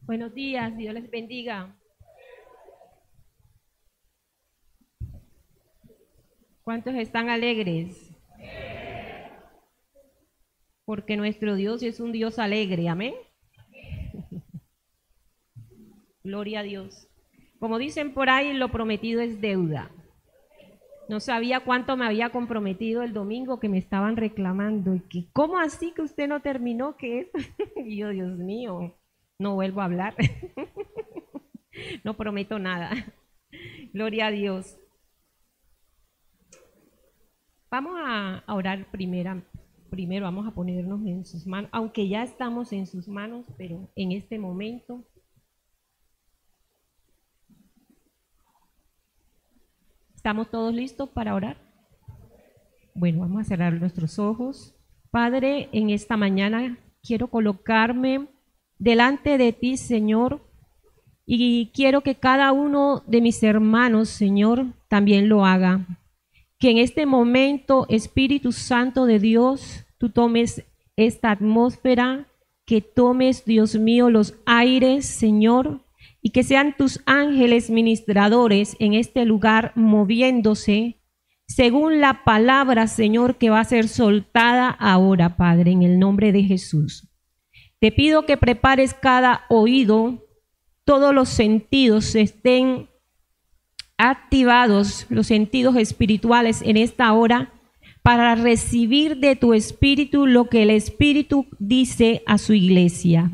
Buenos días, Dios les bendiga. ¿Cuántos están alegres? Porque nuestro Dios es un Dios alegre, amén. Gloria a Dios. Como dicen por ahí, lo prometido es deuda. No sabía cuánto me había comprometido el domingo que me estaban reclamando. Y que, ¿cómo así que usted no terminó? ¿Qué es? Y yo, Dios mío, no vuelvo a hablar. No prometo nada. Gloria a Dios. Vamos a orar primero vamos a ponernos en sus manos, aunque ya estamos en sus manos, pero en este momento ¿estamos todos listos para orar? Bueno, vamos a cerrar nuestros ojos. Padre, en esta mañana quiero colocarme delante de ti, Señor, y quiero que cada uno de mis hermanos, Señor, también lo haga. Que en este momento, Espíritu Santo de Dios, tú tomes esta atmósfera, que tomes, Dios mío, los aires, Señor, y que sean tus ángeles ministradores en este lugar moviéndose según la palabra, Señor, que va a ser soltada ahora, Padre, en el nombre de Jesús. Te pido que prepares cada oído, todos los sentidos estén activados, los sentidos espirituales en esta hora, para recibir de tu Espíritu lo que el Espíritu dice a su iglesia.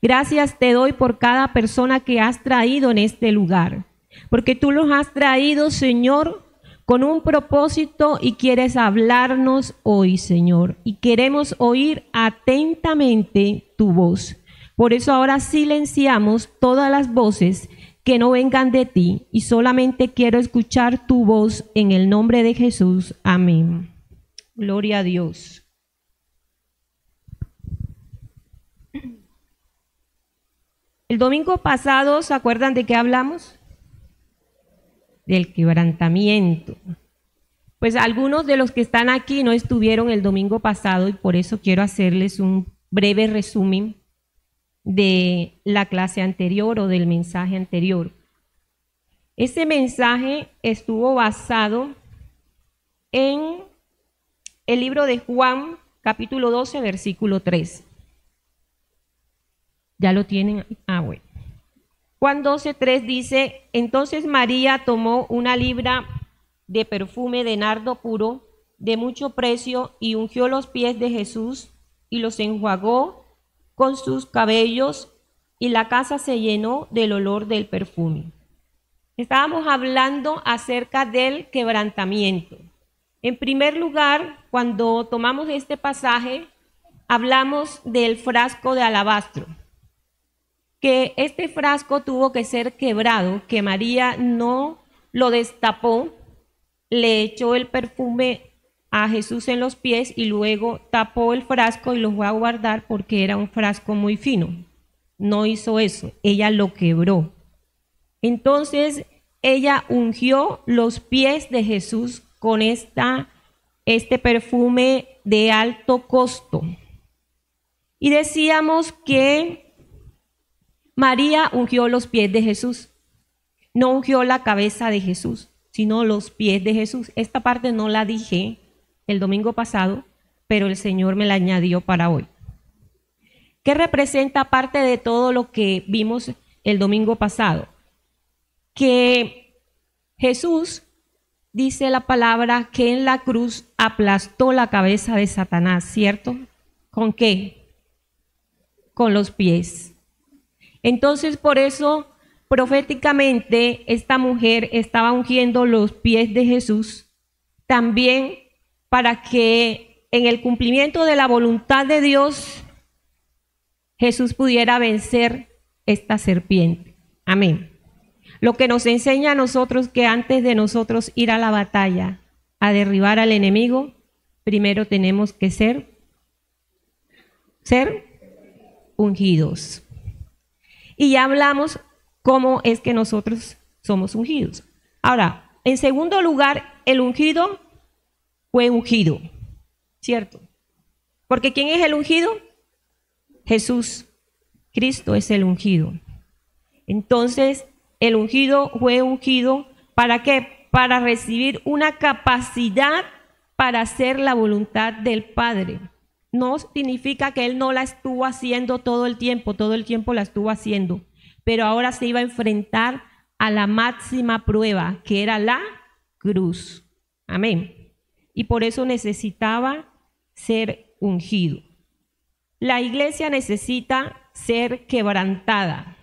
Gracias te doy por cada persona que has traído en este lugar, porque tú los has traído, Señor, con un propósito y quieres hablarnos hoy, Señor, y queremos oír atentamente tu voz. Por eso ahora silenciamos todas las voces que no vengan de ti y solamente quiero escuchar tu voz en el nombre de Jesús. Amén. Gloria a Dios. El domingo pasado, ¿se acuerdan de qué hablamos? Del quebrantamiento. Pues algunos de los que están aquí no estuvieron el domingo pasado y por eso quiero hacerles un breve resumen de la clase anterior o del mensaje anterior. Ese mensaje estuvo basado en el libro de Juan, capítulo 12, versículo 3. ¿Ya lo tienen? Bueno. Juan 12, 3 dice, entonces María tomó una libra de perfume de nardo puro, de mucho precio, y ungió los pies de Jesús y los enjuagó con sus cabellos, y la casa se llenó del olor del perfume. Estábamos hablando acerca del quebrantamiento. En primer lugar, cuando tomamos este pasaje, hablamos del frasco de alabastro, que este frasco tuvo que ser quebrado, que María no lo destapó, le echó el perfume a Jesús en los pies y luego tapó el frasco y lo fue a guardar porque era un frasco muy fino. No hizo eso, ella lo quebró. Entonces ella ungió los pies de Jesús con este perfume de alto costo. Y decíamos que María ungió los pies de Jesús, no ungió la cabeza de Jesús, sino los pies de Jesús. Esta parte no la dije el domingo pasado, pero el Señor me la añadió para hoy. ¿Qué representa parte de todo lo que vimos el domingo pasado? Que Jesús, dice la palabra, que en la cruz aplastó la cabeza de Satanás, ¿cierto? ¿Con qué? Con los pies. Entonces, por eso, proféticamente, esta mujer estaba ungiendo los pies de Jesús, también para que en el cumplimiento de la voluntad de Dios, Jesús pudiera vencer esta serpiente. Amén. Lo que nos enseña a nosotros que antes de nosotros ir a la batalla, a derribar al enemigo, primero tenemos que ser ungidos. Y ya hablamos cómo es que nosotros somos ungidos. Ahora, en segundo lugar, el ungido fue ungido, ¿cierto? Porque ¿quién es el ungido? Jesús. Cristo es el ungido. Entonces, el ungido fue ungido ¿para qué? Para recibir una capacidad para hacer la voluntad del Padre. No significa que él no la estuvo haciendo todo el tiempo la estuvo haciendo, pero ahora se iba a enfrentar a la máxima prueba, que era la cruz. Amén. Y por eso necesitaba ser ungido. La iglesia necesita ser quebrantada.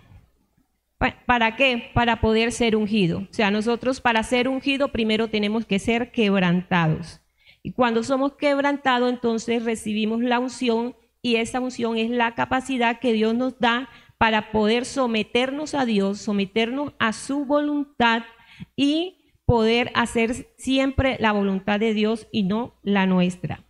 ¿Para qué? Para poder ser ungido. O sea, nosotros para ser ungido primero tenemos que ser quebrantados. Y cuando somos quebrantados, entonces recibimos la unción, y esa unción es la capacidad que Dios nos da para poder someternos a Dios, someternos a su voluntad y poder hacer siempre la voluntad de Dios y no la nuestra.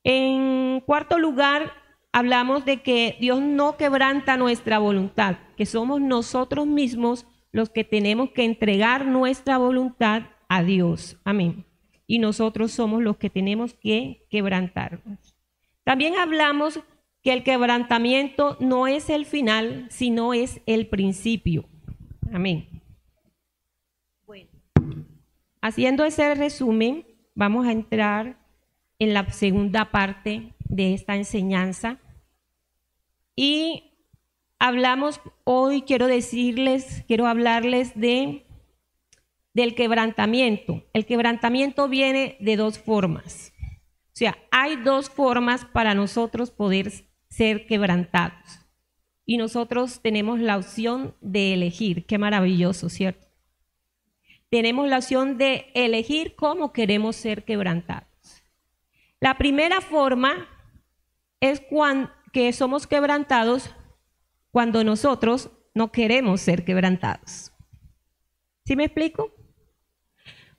En cuarto lugar, hablamos de que Dios no quebranta nuestra voluntad, que somos nosotros mismos los que tenemos que entregar nuestra voluntad a Dios. Amén. Y nosotros somos los que tenemos que quebrantarnos. También hablamos que el quebrantamiento no es el final, sino es el principio. Amén. Bueno, haciendo ese resumen, vamos a entrar en la segunda parte de esta enseñanza. Y hablamos hoy, quiero hablarles del quebrantamiento. El quebrantamiento viene de dos formas. O sea, hay dos formas para nosotros poder ser quebrantados. Y nosotros tenemos la opción de elegir. Qué maravilloso, ¿cierto? Tenemos la opción de elegir cómo queremos ser quebrantados. La primera forma es que somos quebrantados cuando nosotros no queremos ser quebrantados. ¿Sí me explico?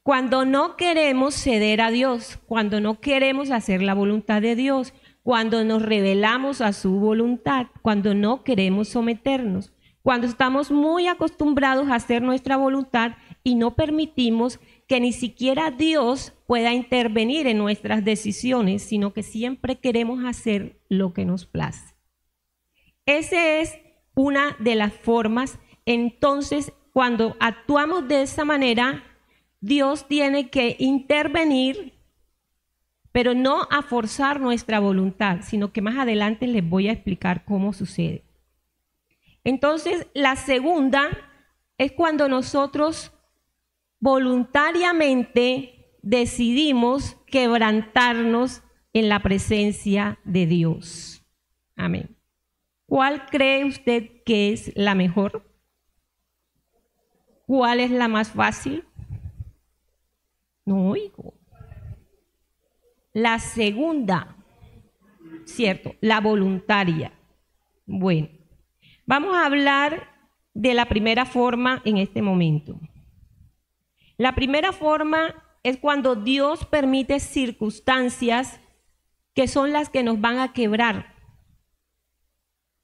Cuando no queremos ceder a Dios, cuando no queremos hacer la voluntad de Dios, cuando nos rebelamos a su voluntad, cuando no queremos someternos, cuando estamos muy acostumbrados a hacer nuestra voluntad y no permitimos que ni siquiera Dios pueda intervenir en nuestras decisiones, sino que siempre queremos hacer lo que nos place. Esa es una de las formas. Entonces, cuando actuamos de esa manera, Dios tiene que intervenir, pero no a forzar nuestra voluntad, sino que más adelante les voy a explicar cómo sucede. Entonces, la segunda es cuando nosotros voluntariamente decidimos quebrantarnos en la presencia de Dios. Amén. ¿Cuál cree usted que es la mejor? ¿Cuál es la más fácil? No oigo. La segunda, cierto, la voluntaria. Bueno, vamos a hablar de la primera forma en este momento. La primera forma es cuando Dios permite circunstancias que son las que nos van a quebrar.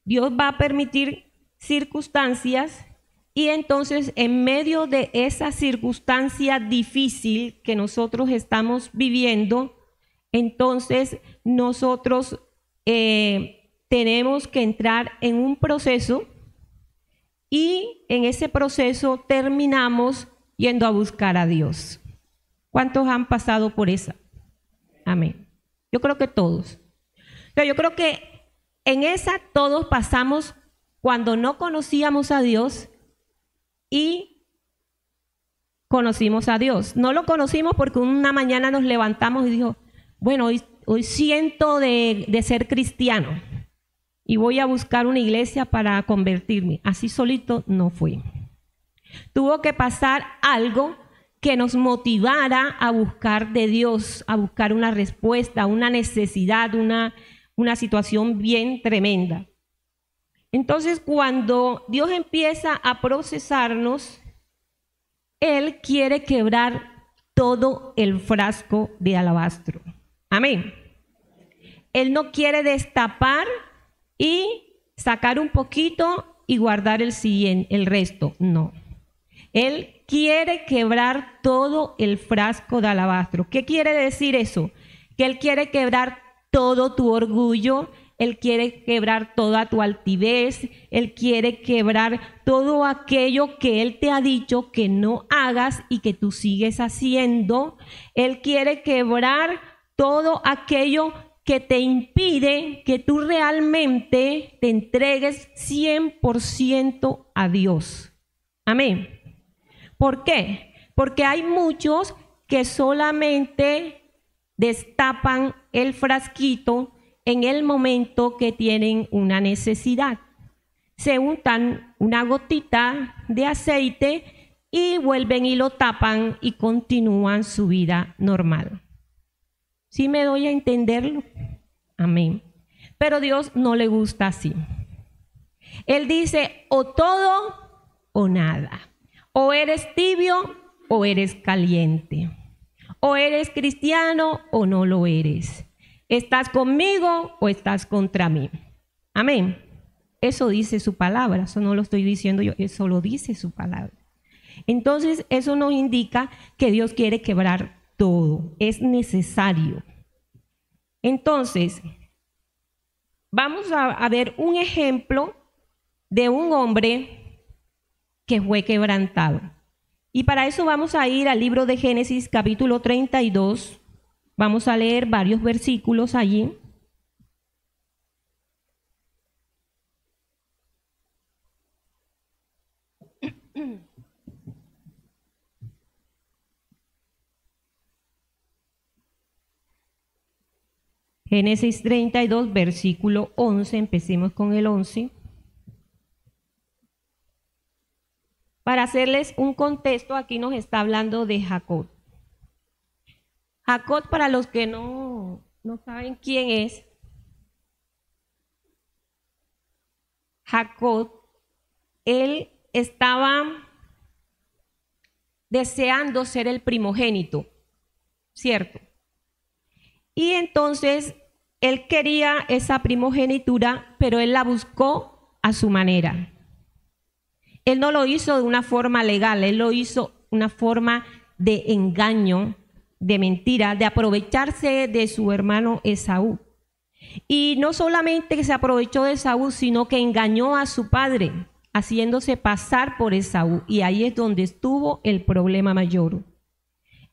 Dios va a permitir circunstancias y entonces en medio de esa circunstancia difícil que nosotros estamos viviendo, entonces nosotros tenemos que entrar en un proceso y en ese proceso terminamos yendo a buscar a Dios. ¿Cuántos han pasado por esa? Amén. Yo creo que todos. Pero yo creo que en esa todos pasamos cuando no conocíamos a Dios y conocimos a Dios. No lo conocimos porque una mañana nos levantamos y dijo, bueno, hoy siento de ser cristiano y voy a buscar una iglesia para convertirme. Así solito no fue. Tuvo que pasar algo que nos motivara a buscar de Dios, a buscar una respuesta, una necesidad, una situación bien tremenda. Entonces, cuando Dios empieza a procesarnos, Él quiere quebrar todo el frasco de alabastro. Amén. Él no quiere destapar y sacar un poquito y guardar el resto. No. Él quiere quebrar todo el frasco de alabastro. ¿Qué quiere decir eso? Que Él quiere quebrar todo tu orgullo, Él quiere quebrar toda tu altivez, Él quiere quebrar todo aquello que Él te ha dicho que no hagas y que tú sigues haciendo. Él quiere quebrar todo aquello que te impide que tú realmente te entregues 100% a Dios. Amén. ¿Por qué? Porque hay muchos que solamente destapan el frasquito en el momento que tienen una necesidad. Se untan una gotita de aceite y vuelven y lo tapan y continúan su vida normal. ¿Sí me doy a entenderlo? Amén. Pero Dios no le gusta así. Él dice o todo o nada. O eres tibio o eres caliente. O eres cristiano o no lo eres. ¿Estás conmigo o estás contra mí? Amén. Eso dice su palabra. Eso no lo estoy diciendo yo. Eso lo dice su palabra. Entonces, eso nos indica que Dios quiere quebrar todo. Es necesario. Entonces, vamos a ver un ejemplo de un hombre que fue quebrantado. Y para eso vamos a ir al libro de Génesis, capítulo 32. Vamos a leer varios versículos allí. Génesis 32, versículo 11. Empecemos con el 11. Para hacerles un contexto, aquí nos está hablando de Jacob. Jacob, para los que no saben quién es, Jacob, él estaba deseando ser el primogénito, ¿cierto? Y entonces él quería esa primogenitura, pero él la buscó a su manera. Él no lo hizo de una forma legal, él lo hizo de una forma de engaño, de mentira, de aprovecharse de su hermano Esaú. Y no solamente que se aprovechó de Esaú, sino que engañó a su padre, haciéndose pasar por Esaú. Y ahí es donde estuvo el problema mayor.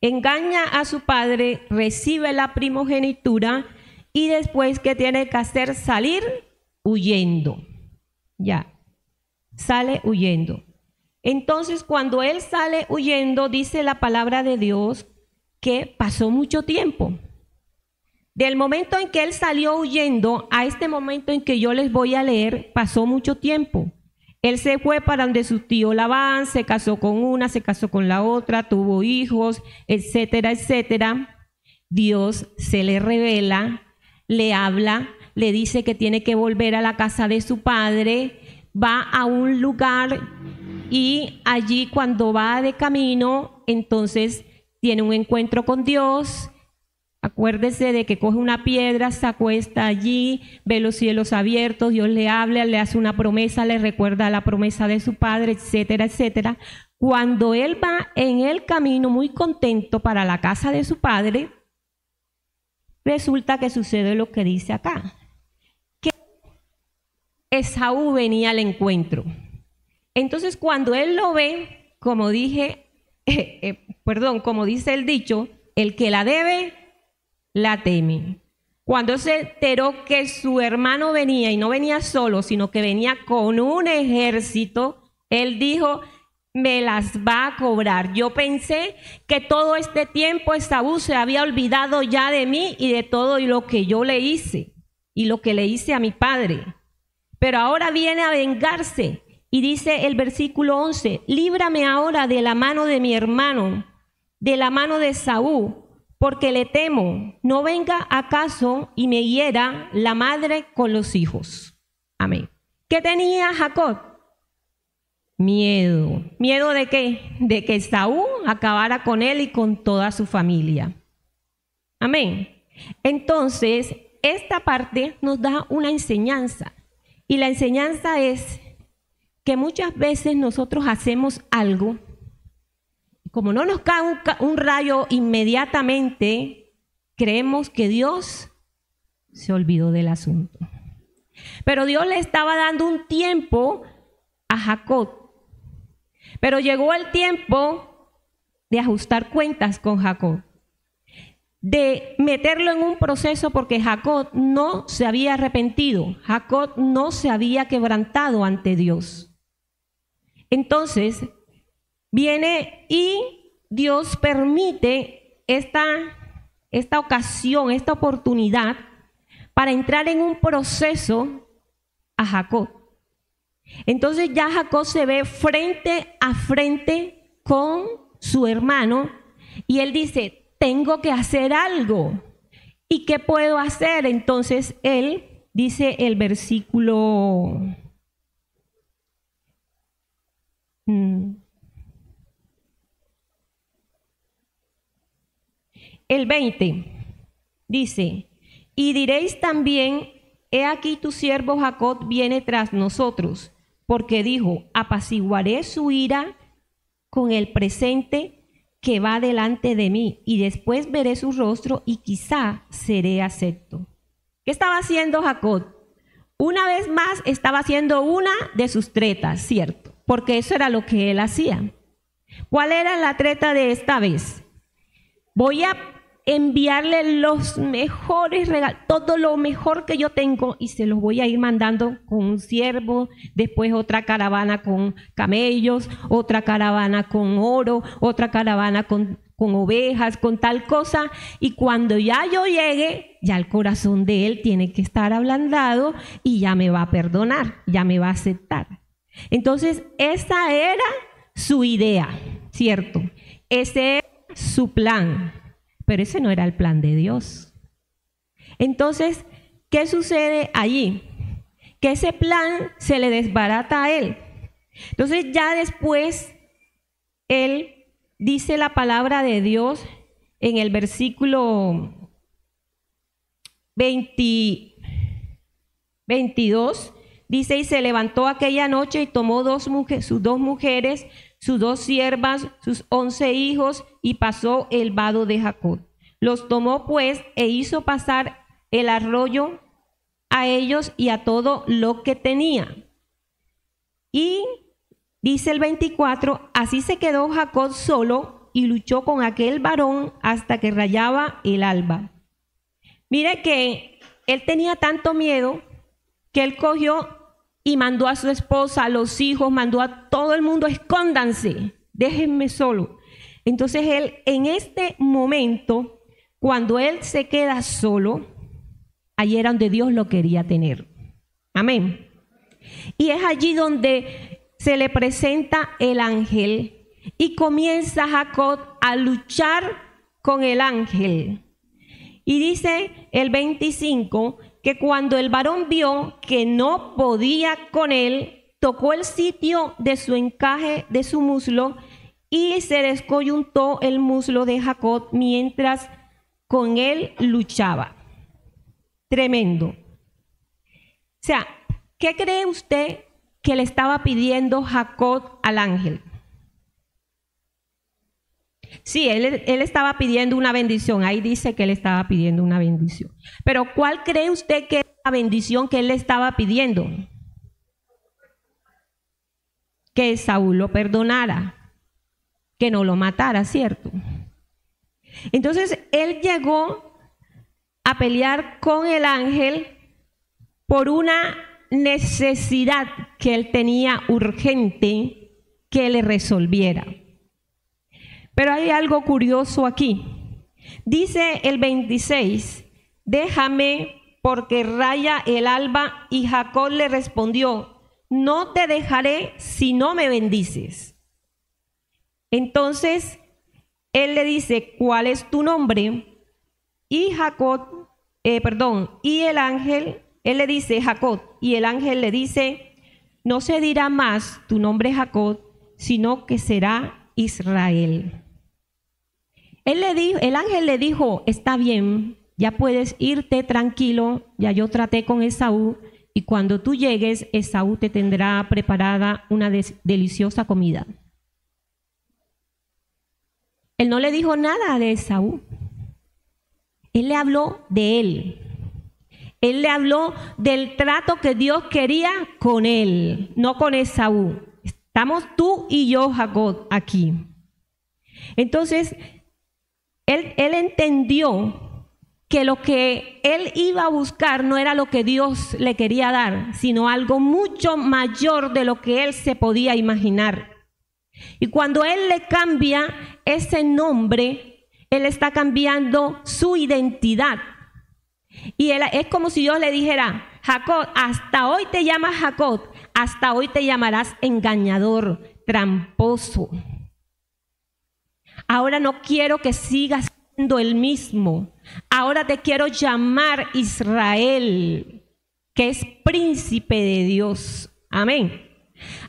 Engaña a su padre, recibe la primogenitura y después, ¿qué tiene que hacer? Salir huyendo. Ya. Sale huyendo. Entonces, cuando él sale huyendo, dice la palabra de Dios que pasó mucho tiempo. Del momento en que él salió huyendo a este momento en que yo les voy a leer, pasó mucho tiempo. Él se fue para donde su tío Labán, se casó con una, se casó con la otra, tuvo hijos, etcétera, etcétera. Dios se le revela, le habla, le dice que tiene que volver a la casa de su padre. Va a un lugar y allí cuando va de camino, entonces tiene un encuentro con Dios. Acuérdese de que coge una piedra, se acuesta allí, ve los cielos abiertos, Dios le habla, le hace una promesa, le recuerda la promesa de su padre, etcétera, etcétera. Cuando él va en el camino muy contento para la casa de su padre, resulta que sucede lo que dice acá. Esaú venía al encuentro. Entonces, cuando él lo ve, como dije, como dice el dicho, el que la debe, la teme. Cuando se enteró que su hermano venía, y no venía solo, sino que venía con un ejército, él dijo, me las va a cobrar. Yo pensé que todo este tiempo Esaú se había olvidado ya de mí y de todo lo que yo le hice, y lo que le hice a mi padre. Pero ahora viene a vengarse y dice el versículo 11, líbrame ahora de la mano de mi hermano, de la mano de Esaú, porque le temo, no venga acaso y me hiera la madre con los hijos. Amén. ¿Qué tenía Jacob? Miedo. ¿Miedo de qué? De que Esaú acabara con él y con toda su familia. Amén. Entonces, esta parte nos da una enseñanza. Y la enseñanza es que muchas veces nosotros hacemos algo, como no nos cae un rayo inmediatamente, creemos que Dios se olvidó del asunto. Pero Dios le estaba dando un tiempo a Jacob. Pero llegó el tiempo de ajustar cuentas con Jacob, de meterlo en un proceso, porque Jacob no se había arrepentido, Jacob no se había quebrantado ante Dios. Entonces viene y Dios permite esta ocasión, esta oportunidad para entrar en un proceso a Jacob. Entonces ya Jacob se ve frente a frente con su hermano y él dice: tengo que hacer algo. ¿Y qué puedo hacer? Entonces él dice el versículo el 20, dice: y diréis también: he aquí tu siervo Jacob viene tras nosotros, porque dijo: apaciguaré su ira con el presente que va delante de mí, y después veré su rostro y quizá seré acepto. ¿Qué estaba haciendo Jacob? Una vez más estaba haciendo una de sus tretas, ¿cierto? Porque eso era lo que él hacía. ¿Cuál era la treta de esta vez? Voy a enviarle los mejores regalos, todo lo mejor que yo tengo, y se los voy a ir mandando con un siervo, después otra caravana con camellos, otra caravana con oro, otra caravana con ovejas, con tal cosa, y cuando ya yo llegue, ya el corazón de él tiene que estar ablandado y ya me va a perdonar, ya me va a aceptar. Entonces esa era su idea, ¿cierto? Ese era su plan. Pero ese no era el plan de Dios. Entonces, ¿qué sucede allí? Que ese plan se le desbarata a él. Entonces ya después él dice la palabra de Dios en el versículo 22, dice: y se levantó aquella noche y tomó sus dos mujeres, sus dos siervas, sus 11 hijos, y pasó el vado de Jacob. Los tomó pues e hizo pasar el arroyo a ellos y a todo lo que tenía. Y dice el 24, así se quedó Jacob solo y luchó con aquel varón hasta que rayaba el alba. Mire que él tenía tanto miedo que él cogió y mandó a su esposa, a los hijos, mandó a todo el mundo: escóndanse, déjenme solo. Entonces él, en este momento, cuando él se queda solo, allí era donde Dios lo quería tener. Amén. Y es allí donde se le presenta el ángel y comienza Jacob a luchar con el ángel. Y dice el 25 que cuando el varón vio que no podía con él, tocó el sitio de su encaje de su muslo y se descoyuntó el muslo de Jacob mientras con él luchaba. Tremendo. O sea, ¿qué cree usted que le estaba pidiendo Jacob al ángel? Sí, él estaba pidiendo una bendición. Ahí dice que él estaba pidiendo una bendición. Pero ¿cuál cree usted que es la bendición que él le estaba pidiendo? Que Saúl lo perdonara, que no lo matara, ¿cierto? Entonces él llegó a pelear con el ángel por una necesidad que él tenía urgente que le resolviera. Pero hay algo curioso aquí. Dice el 26, déjame porque raya el alba, y Jacob le respondió: no te dejaré si no me bendices. Entonces él le dice: ¿cuál es tu nombre? Y y el ángel, él le dice Jacob, y el ángel le dice: no se dirá más tu nombre Jacob, sino que será Israel. El ángel le dijo: está bien, ya puedes irte tranquilo, ya yo traté con Esaú, y cuando tú llegues, Esaú te tendrá preparada una deliciosa comida. Él no le dijo nada de Esaú. Él le habló de él. Él le habló del trato que Dios quería con él, no con Esaú. Estamos tú y yo, Jacob, aquí. Entonces, él entendió que lo que él iba a buscar no era lo que Dios le quería dar, sino algo mucho mayor de lo que él se podía imaginar. Y cuando él le cambia ese nombre, él está cambiando su identidad. Y es como si Dios le dijera: Jacob, hasta hoy te llamas Jacob, hasta hoy te llamarás engañador, tramposo. Ahora no quiero que sigas siendo el mismo. Ahora te quiero llamar Israel, que es príncipe de Dios. Amén.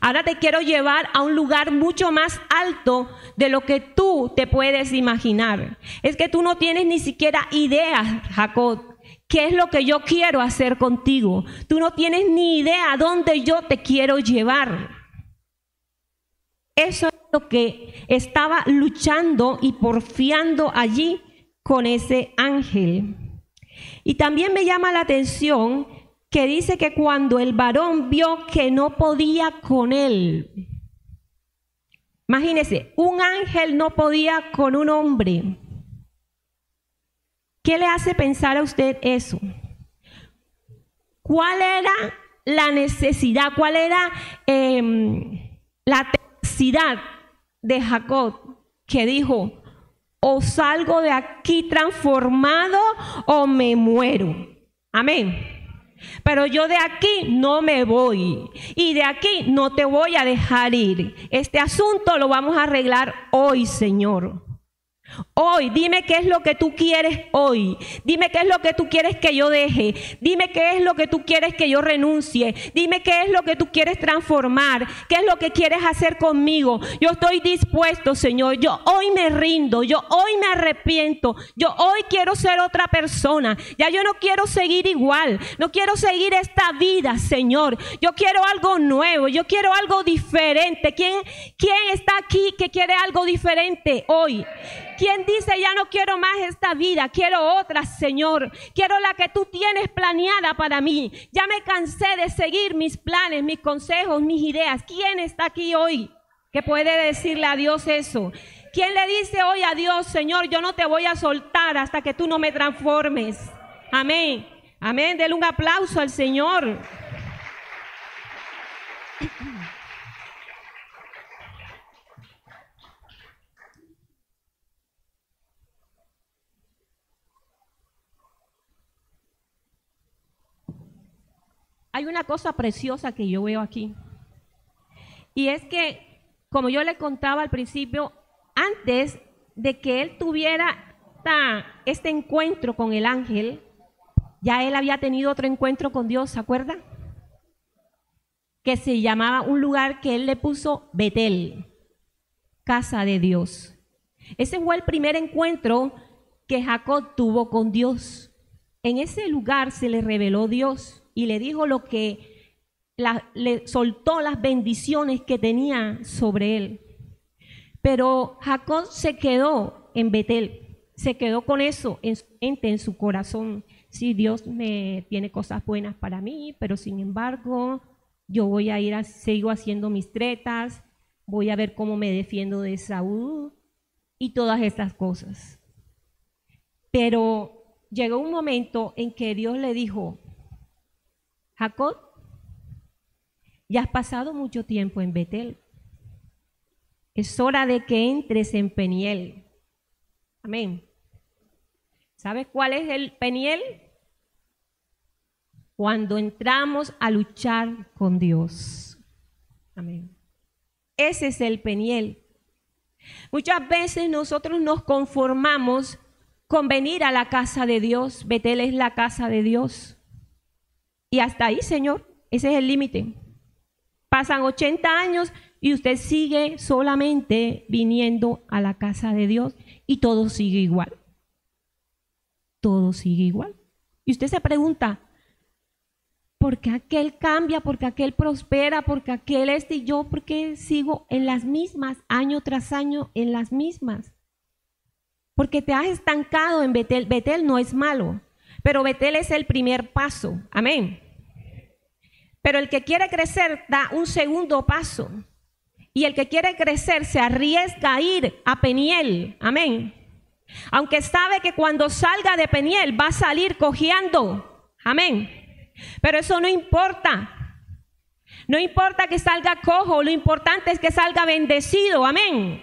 Ahora te quiero llevar a un lugar mucho más alto de lo que tú te puedes imaginar. Es que tú no tienes ni siquiera idea, Jacob, qué es lo que yo quiero hacer contigo. Tú no tienes ni idea a dónde yo te quiero llevar. Eso es lo que estaba luchando y porfiando allí con ese ángel. Y también me llama la atención que dice que cuando el varón vio que no podía con él, imagínese, un ángel no podía con un hombre. ¿Qué le hace pensar a usted eso? ¿Cuál era la necesidad? ¿Cuál era la necesidad de Jacob, que dijo: o salgo de aquí transformado o me muero? Amén. Pero yo de aquí no me voy y de aquí no te voy a dejar ir. Este asunto lo vamos a arreglar hoy, Señor. Hoy, dime qué es lo que tú quieres hoy. Dime qué es lo que tú quieres que yo deje. Dime qué es lo que tú quieres que yo renuncie. Dime qué es lo que tú quieres transformar. ¿Qué es lo que quieres hacer conmigo? Yo estoy dispuesto, Señor. Yo hoy me rindo. Yo hoy me arrepiento. Yo hoy quiero ser otra persona. Ya yo no quiero seguir igual. No quiero seguir esta vida, Señor. Yo quiero algo nuevo. Yo quiero algo diferente. ¿Quién está aquí que quiere algo diferente hoy? ¿Quién dice: ya no quiero más esta vida, quiero otra, Señor? Quiero la que tú tienes planeada para mí. Ya me cansé de seguir mis planes, mis consejos, mis ideas. ¿Quién está aquí hoy que puede decirle a Dios eso? ¿Quién le dice hoy a Dios: Señor, yo no te voy a soltar hasta que tú no me transformes? Amén. Amén. Denle un aplauso al Señor. Hay una cosa preciosa que yo veo aquí. Y es que, como yo le contaba al principio, antes de que él tuviera este encuentro con el ángel, ya él había tenido otro encuentro con Dios, ¿se acuerda? Que se llamaba un lugar que él le puso Betel, casa de Dios. Ese fue el primer encuentro que Jacob tuvo con Dios. En ese lugar se le reveló Dios y le dijo lo que le soltó, las bendiciones que tenía sobre él. Pero Jacob se quedó en Betel, se quedó con eso en su mente, en su corazón. Sí, Dios me tiene cosas buenas para mí, pero sin embargo yo voy a ir, sigo haciendo mis tretas, voy a ver cómo me defiendo de Saúl y todas estas cosas. Pero llegó un momento en que Dios le dijo: Jacob, ya has pasado mucho tiempo en Betel. Es hora de que entres en Peniel. Amén. ¿Sabes cuál es el Peniel? Cuando entramos a luchar con Dios. Amén. Ese es el Peniel. Muchas veces nosotros nos conformamos con venir a la casa de Dios. Betel es la casa de Dios. Y hasta ahí, Señor, ese es el límite. Pasan 80 años y usted sigue solamente viniendo a la casa de Dios y todo sigue igual. Todo sigue igual. Y usted se pregunta: ¿por qué aquel cambia? ¿Por qué aquel prospera? ¿Por qué aquel y yo? ¿Por qué sigo en las mismas, año tras año, en las mismas? Porque te has estancado en Betel. Betel no es malo, Pero Betel es el primer paso. Amén. Pero el que quiere crecer da un segundo paso. Y el que quiere crecer se arriesga a ir a Peniel. Amén. Aunque sabe que cuando salga de Peniel va a salir cojeando. Amén. Pero eso no importa. No importa que salga cojo, lo importante es que salga bendecido. Amén.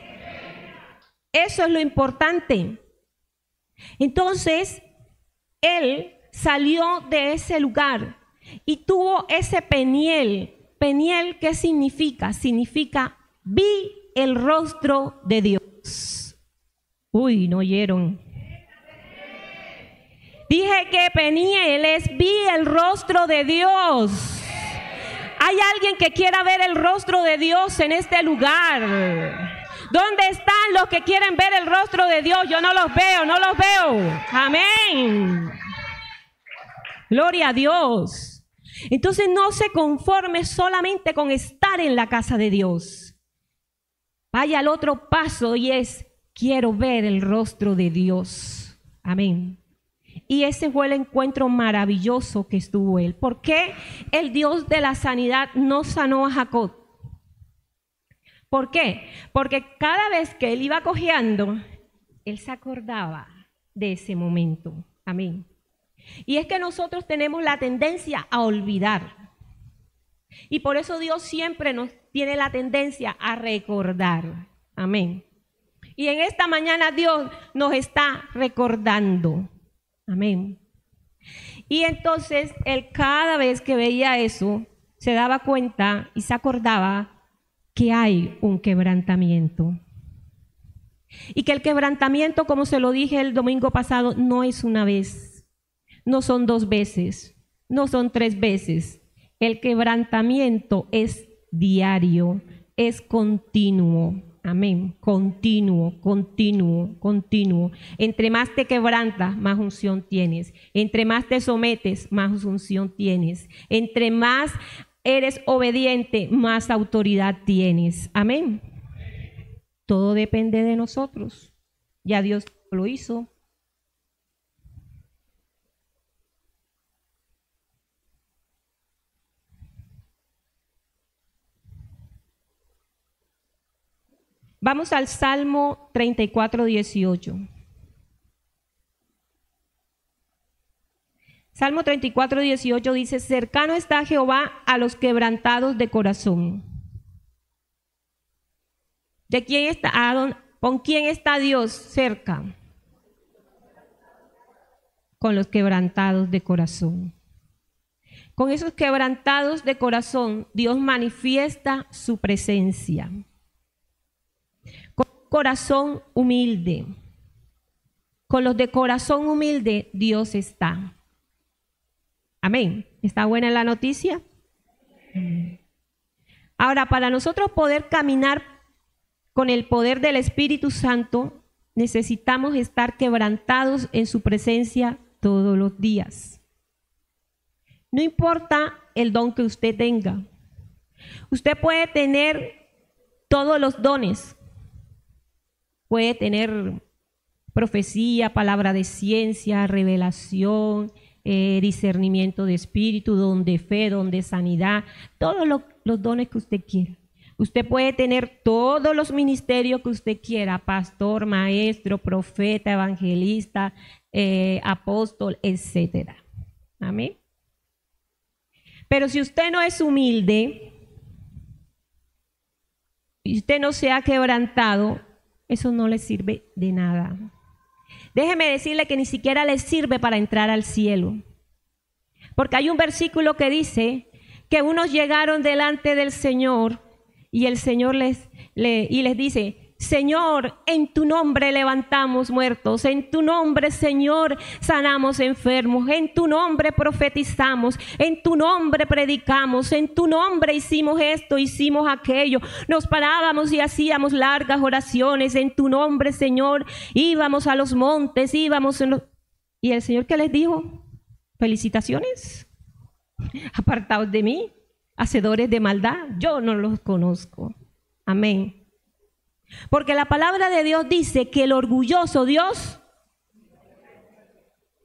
Eso es lo importante. Entonces, él salió de ese lugar y tuvo ese Peniel. Peniel, ¿qué significa? Significa vi el rostro de Dios. Uy, no oyeron. Dije que Peniel es vi el rostro de Dios. ¿Hay alguien que quiera ver el rostro de Dios en este lugar? ¿Dónde están los que quieren ver el rostro de Dios? Yo no los veo, no los veo. Amén. Gloria a Dios. Entonces no se conforme solamente con estar en la casa de Dios. Vaya al otro paso y es, quiero ver el rostro de Dios. Amén. Y ese fue el encuentro maravilloso que estuvo él. ¿Por qué el Dios de la sanidad no sanó a Jacob? ¿Por qué? Porque cada vez que él iba cojeando, él se acordaba de ese momento. Amén. Y es que nosotros tenemos la tendencia a olvidar. Y por eso Dios siempre nos tiene la tendencia a recordar. Amén. Y en esta mañana Dios nos está recordando. Amén. Y entonces él cada vez que veía eso, se daba cuenta y se acordaba que hay un quebrantamiento. Y que el quebrantamiento, como se lo dije el domingo pasado, no es una vez, no son 2 veces, no son 3 veces. El quebrantamiento es diario, es continuo. Amén. Continuo, continuo, continuo. Entre más te quebrantas, más unción tienes. Entre más te sometes, más unción tienes. Entre más eres obediente, más autoridad tienes. Amén. Todo depende de nosotros. Ya Dios lo hizo. Vamos al Salmo 34, 18. Salmo 34, 18 dice, cercano está Jehová a los quebrantados de corazón. ¿De quién está? ¿Con quién está Dios cerca? Con los quebrantados de corazón. Con esos quebrantados de corazón, Dios manifiesta su presencia. Con corazón humilde. Con los de corazón humilde, Dios está. Amén. ¿Está buena la noticia? Amén. Ahora, para nosotros poder caminar con el poder del Espíritu Santo, necesitamos estar quebrantados en su presencia todos los días. No importa el don que usted tenga. Usted puede tener todos los dones. Puede tener profecía, palabra de ciencia, revelación, discernimiento de espíritu, don de fe, don de sanidad, todos los dones que usted quiera. Usted puede tener todos los ministerios que usted quiera, pastor, maestro, profeta, evangelista, apóstol, etcétera. Amén. Pero si usted no es humilde, y usted no se ha quebrantado, eso no le sirve de nada. Déjeme decirle que ni siquiera le sirve para entrar al cielo. Porque hay un versículo que dice que unos llegaron delante del Señor y el Señor les dice, Señor, en tu nombre levantamos muertos, en tu nombre, Señor, sanamos enfermos, en tu nombre profetizamos, en tu nombre predicamos, en tu nombre hicimos esto, hicimos aquello, nos parábamos y hacíamos largas oraciones, en tu nombre, Señor, íbamos a los montes, íbamos en los... ¿Y el Señor qué les dijo? Felicitaciones, apartaos de mí, hacedores de maldad, yo no los conozco. Amén. Porque la palabra de Dios dice que el orgulloso Dios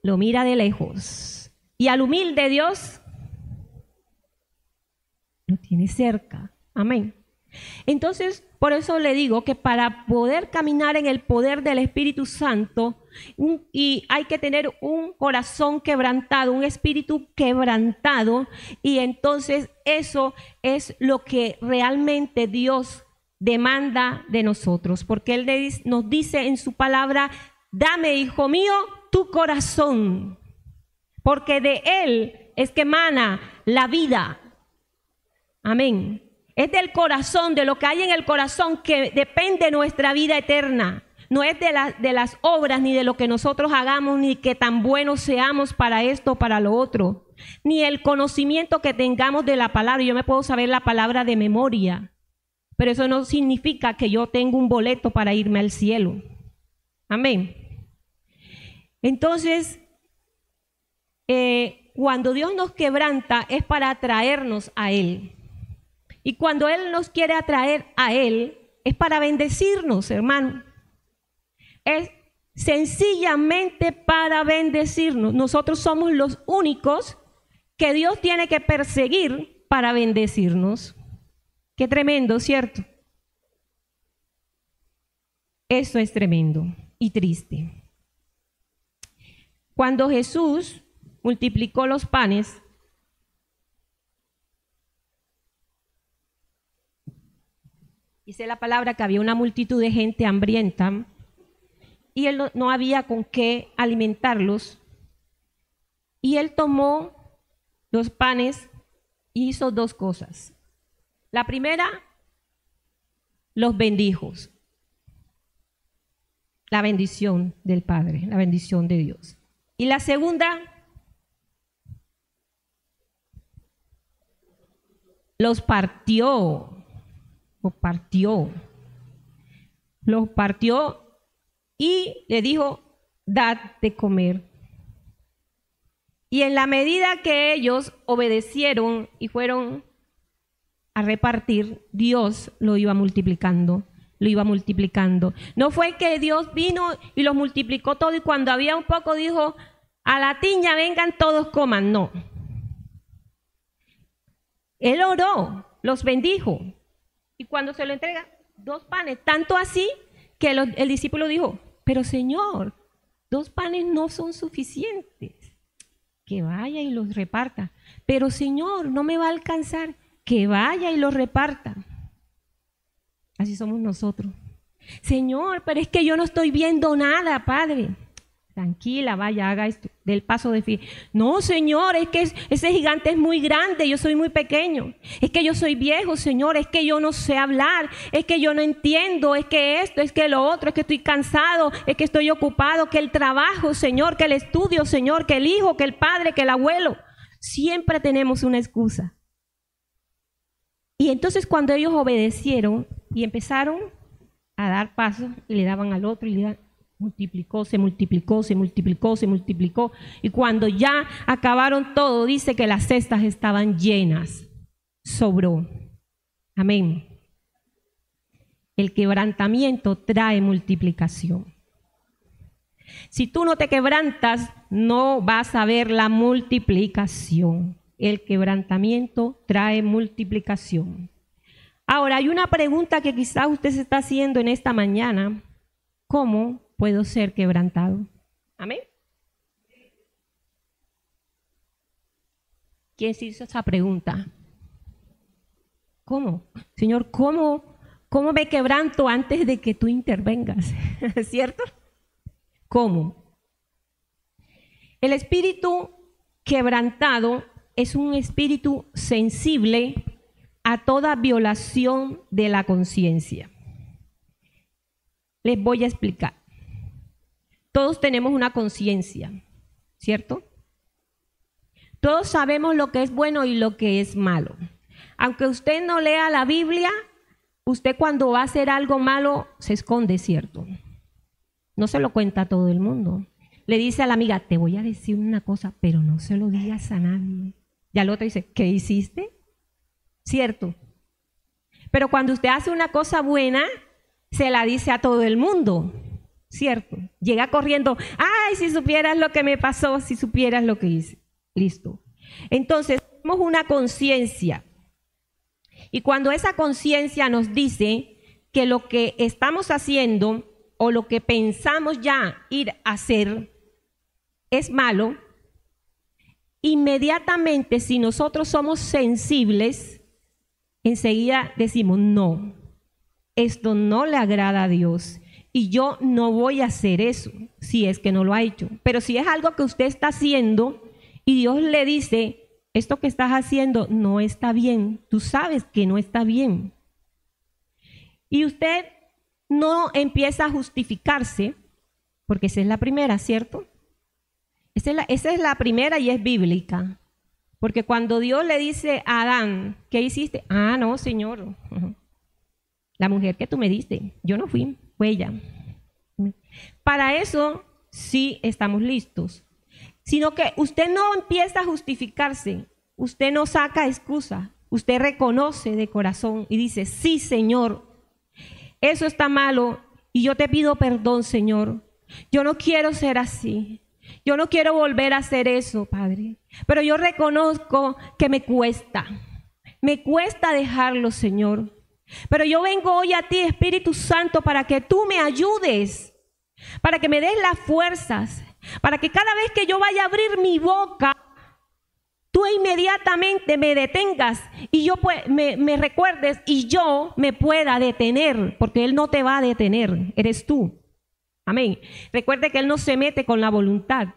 lo mira de lejos. Y al humilde Dios lo tiene cerca. Amén. Entonces, por eso le digo que para poder caminar en el poder del Espíritu Santo, y hay que tener un corazón quebrantado, un espíritu quebrantado, y entonces eso es lo que realmente Dios demanda de nosotros, porque Él nos dice en su palabra: dame, hijo mío, tu corazón, porque de Él es que emana la vida. Amén. Es del corazón, de lo que hay en el corazón, que depende nuestra vida eterna. No es de las obras, ni de lo que nosotros hagamos, ni que tan buenos seamos para esto o para lo otro, ni el conocimiento que tengamos de la palabra. Yo me puedo saber la palabra de memoria, pero eso no significa que yo tengo un boleto para irme al cielo. Amén. Entonces, cuando Dios nos quebranta es para atraernos a Él. Y cuando Él nos quiere atraer a Él, es para bendecirnos, hermano. Es sencillamente para bendecirnos. Nosotros somos los únicos que Dios tiene que perseguir para bendecirnos. Qué tremendo, ¿cierto? Eso es tremendo y triste. Cuando Jesús multiplicó los panes, dice la palabra que había una multitud de gente hambrienta y Él no había con qué alimentarlos. Y Él tomó los panes y hizo dos cosas. La primera, los bendijo. La bendición del Padre, la bendición de Dios. Y la segunda, los partió. Los partió y le dijo: dad de comer. Y en la medida que ellos obedecieron y fueron a repartir, Dios lo iba multiplicando, lo iba multiplicando. No fue que Dios vino y los multiplicó todo y cuando había un poco dijo: a la tiña vengan todos coman. No. Él oró, los bendijo. Y cuando se lo entrega, 2 panes, tanto así que el discípulo dijo: pero Señor, 2 panes no son suficientes, que vaya y los reparta. Pero Señor, no me va a alcanzar, que vaya y los reparta. Así somos nosotros. Señor, pero es que yo no estoy viendo nada, Padre. Tranquila, vaya, haga esto, del paso de fe. No, Señor, es que ese gigante es muy grande, yo soy muy pequeño. Es que yo soy viejo, Señor, es que yo no sé hablar, es que yo no entiendo, es que esto, es que lo otro, es que estoy cansado, es que estoy ocupado, que el trabajo, Señor, que el estudio, Señor, que el hijo, que el padre, que el abuelo. Siempre tenemos una excusa. Y entonces cuando ellos obedecieron y empezaron a dar pasos y le daban al otro y le daban, multiplicó, se multiplicó, se multiplicó, se multiplicó. Y cuando ya acabaron todo, dice que las cestas estaban llenas. Sobró. Amén. El quebrantamiento trae multiplicación. Si tú no te quebrantas, no vas a ver la multiplicación. El quebrantamiento trae multiplicación. Ahora, hay una pregunta que quizás usted se está haciendo en esta mañana. ¿Cómo puedo ser quebrantado? Amén. ¿Quién se hizo esa pregunta? ¿Cómo? Señor, ¿cómo me quebranto antes de que tú intervengas? ¿Cierto? ¿Cómo? El espíritu quebrantado es un espíritu sensible a toda violación de la conciencia. Les voy a explicar. Todos tenemos una conciencia, ¿cierto? Todos sabemos lo que es bueno y lo que es malo. Aunque usted no lea la Biblia, usted cuando va a hacer algo malo se esconde, ¿cierto? No se lo cuenta a todo el mundo. Le dice a la amiga: te voy a decir una cosa, pero no se lo digas a nadie. Y al otro dice: ¿qué hiciste? ¿Cierto? Pero cuando usted hace una cosa buena, se la dice a todo el mundo, ¿cierto? Llega corriendo, ay, si supieras lo que me pasó, si supieras lo que hice. Listo. Entonces, tenemos una conciencia. Y cuando esa conciencia nos dice que lo que estamos haciendo o lo que pensamos ya ir a hacer es malo, inmediatamente, si nosotros somos sensibles, enseguida decimos, no, esto no le agrada a Dios y yo no voy a hacer eso, si es que no lo ha hecho. Pero si es algo que usted está haciendo y Dios le dice, esto que estás haciendo no está bien, tú sabes que no está bien. Y usted no empieza a justificarse, porque esa es la primera, ¿cierto? Esa es la primera y es bíblica. Porque cuando Dios le dice a Adán, ¿qué hiciste? Ah, no, Señor. La mujer que tú me diste, yo no fui, fue ella. Para eso sí estamos listos. Sino que usted no empieza a justificarse, usted no saca excusa, usted reconoce de corazón y dice, sí, Señor, eso está malo y yo te pido perdón, Señor. Yo no quiero ser así. Yo no quiero volver a hacer eso, Padre. Pero yo reconozco que me cuesta dejarlo, Señor. Pero yo vengo hoy a ti, Espíritu Santo, para que tú me ayudes, para que me des las fuerzas, para que cada vez que yo vaya a abrir mi boca, tú inmediatamente me detengas y yo me recuerdes y yo me pueda detener, porque Él no te va a detener, eres tú. Amén. Recuerde que Él no se mete con la voluntad.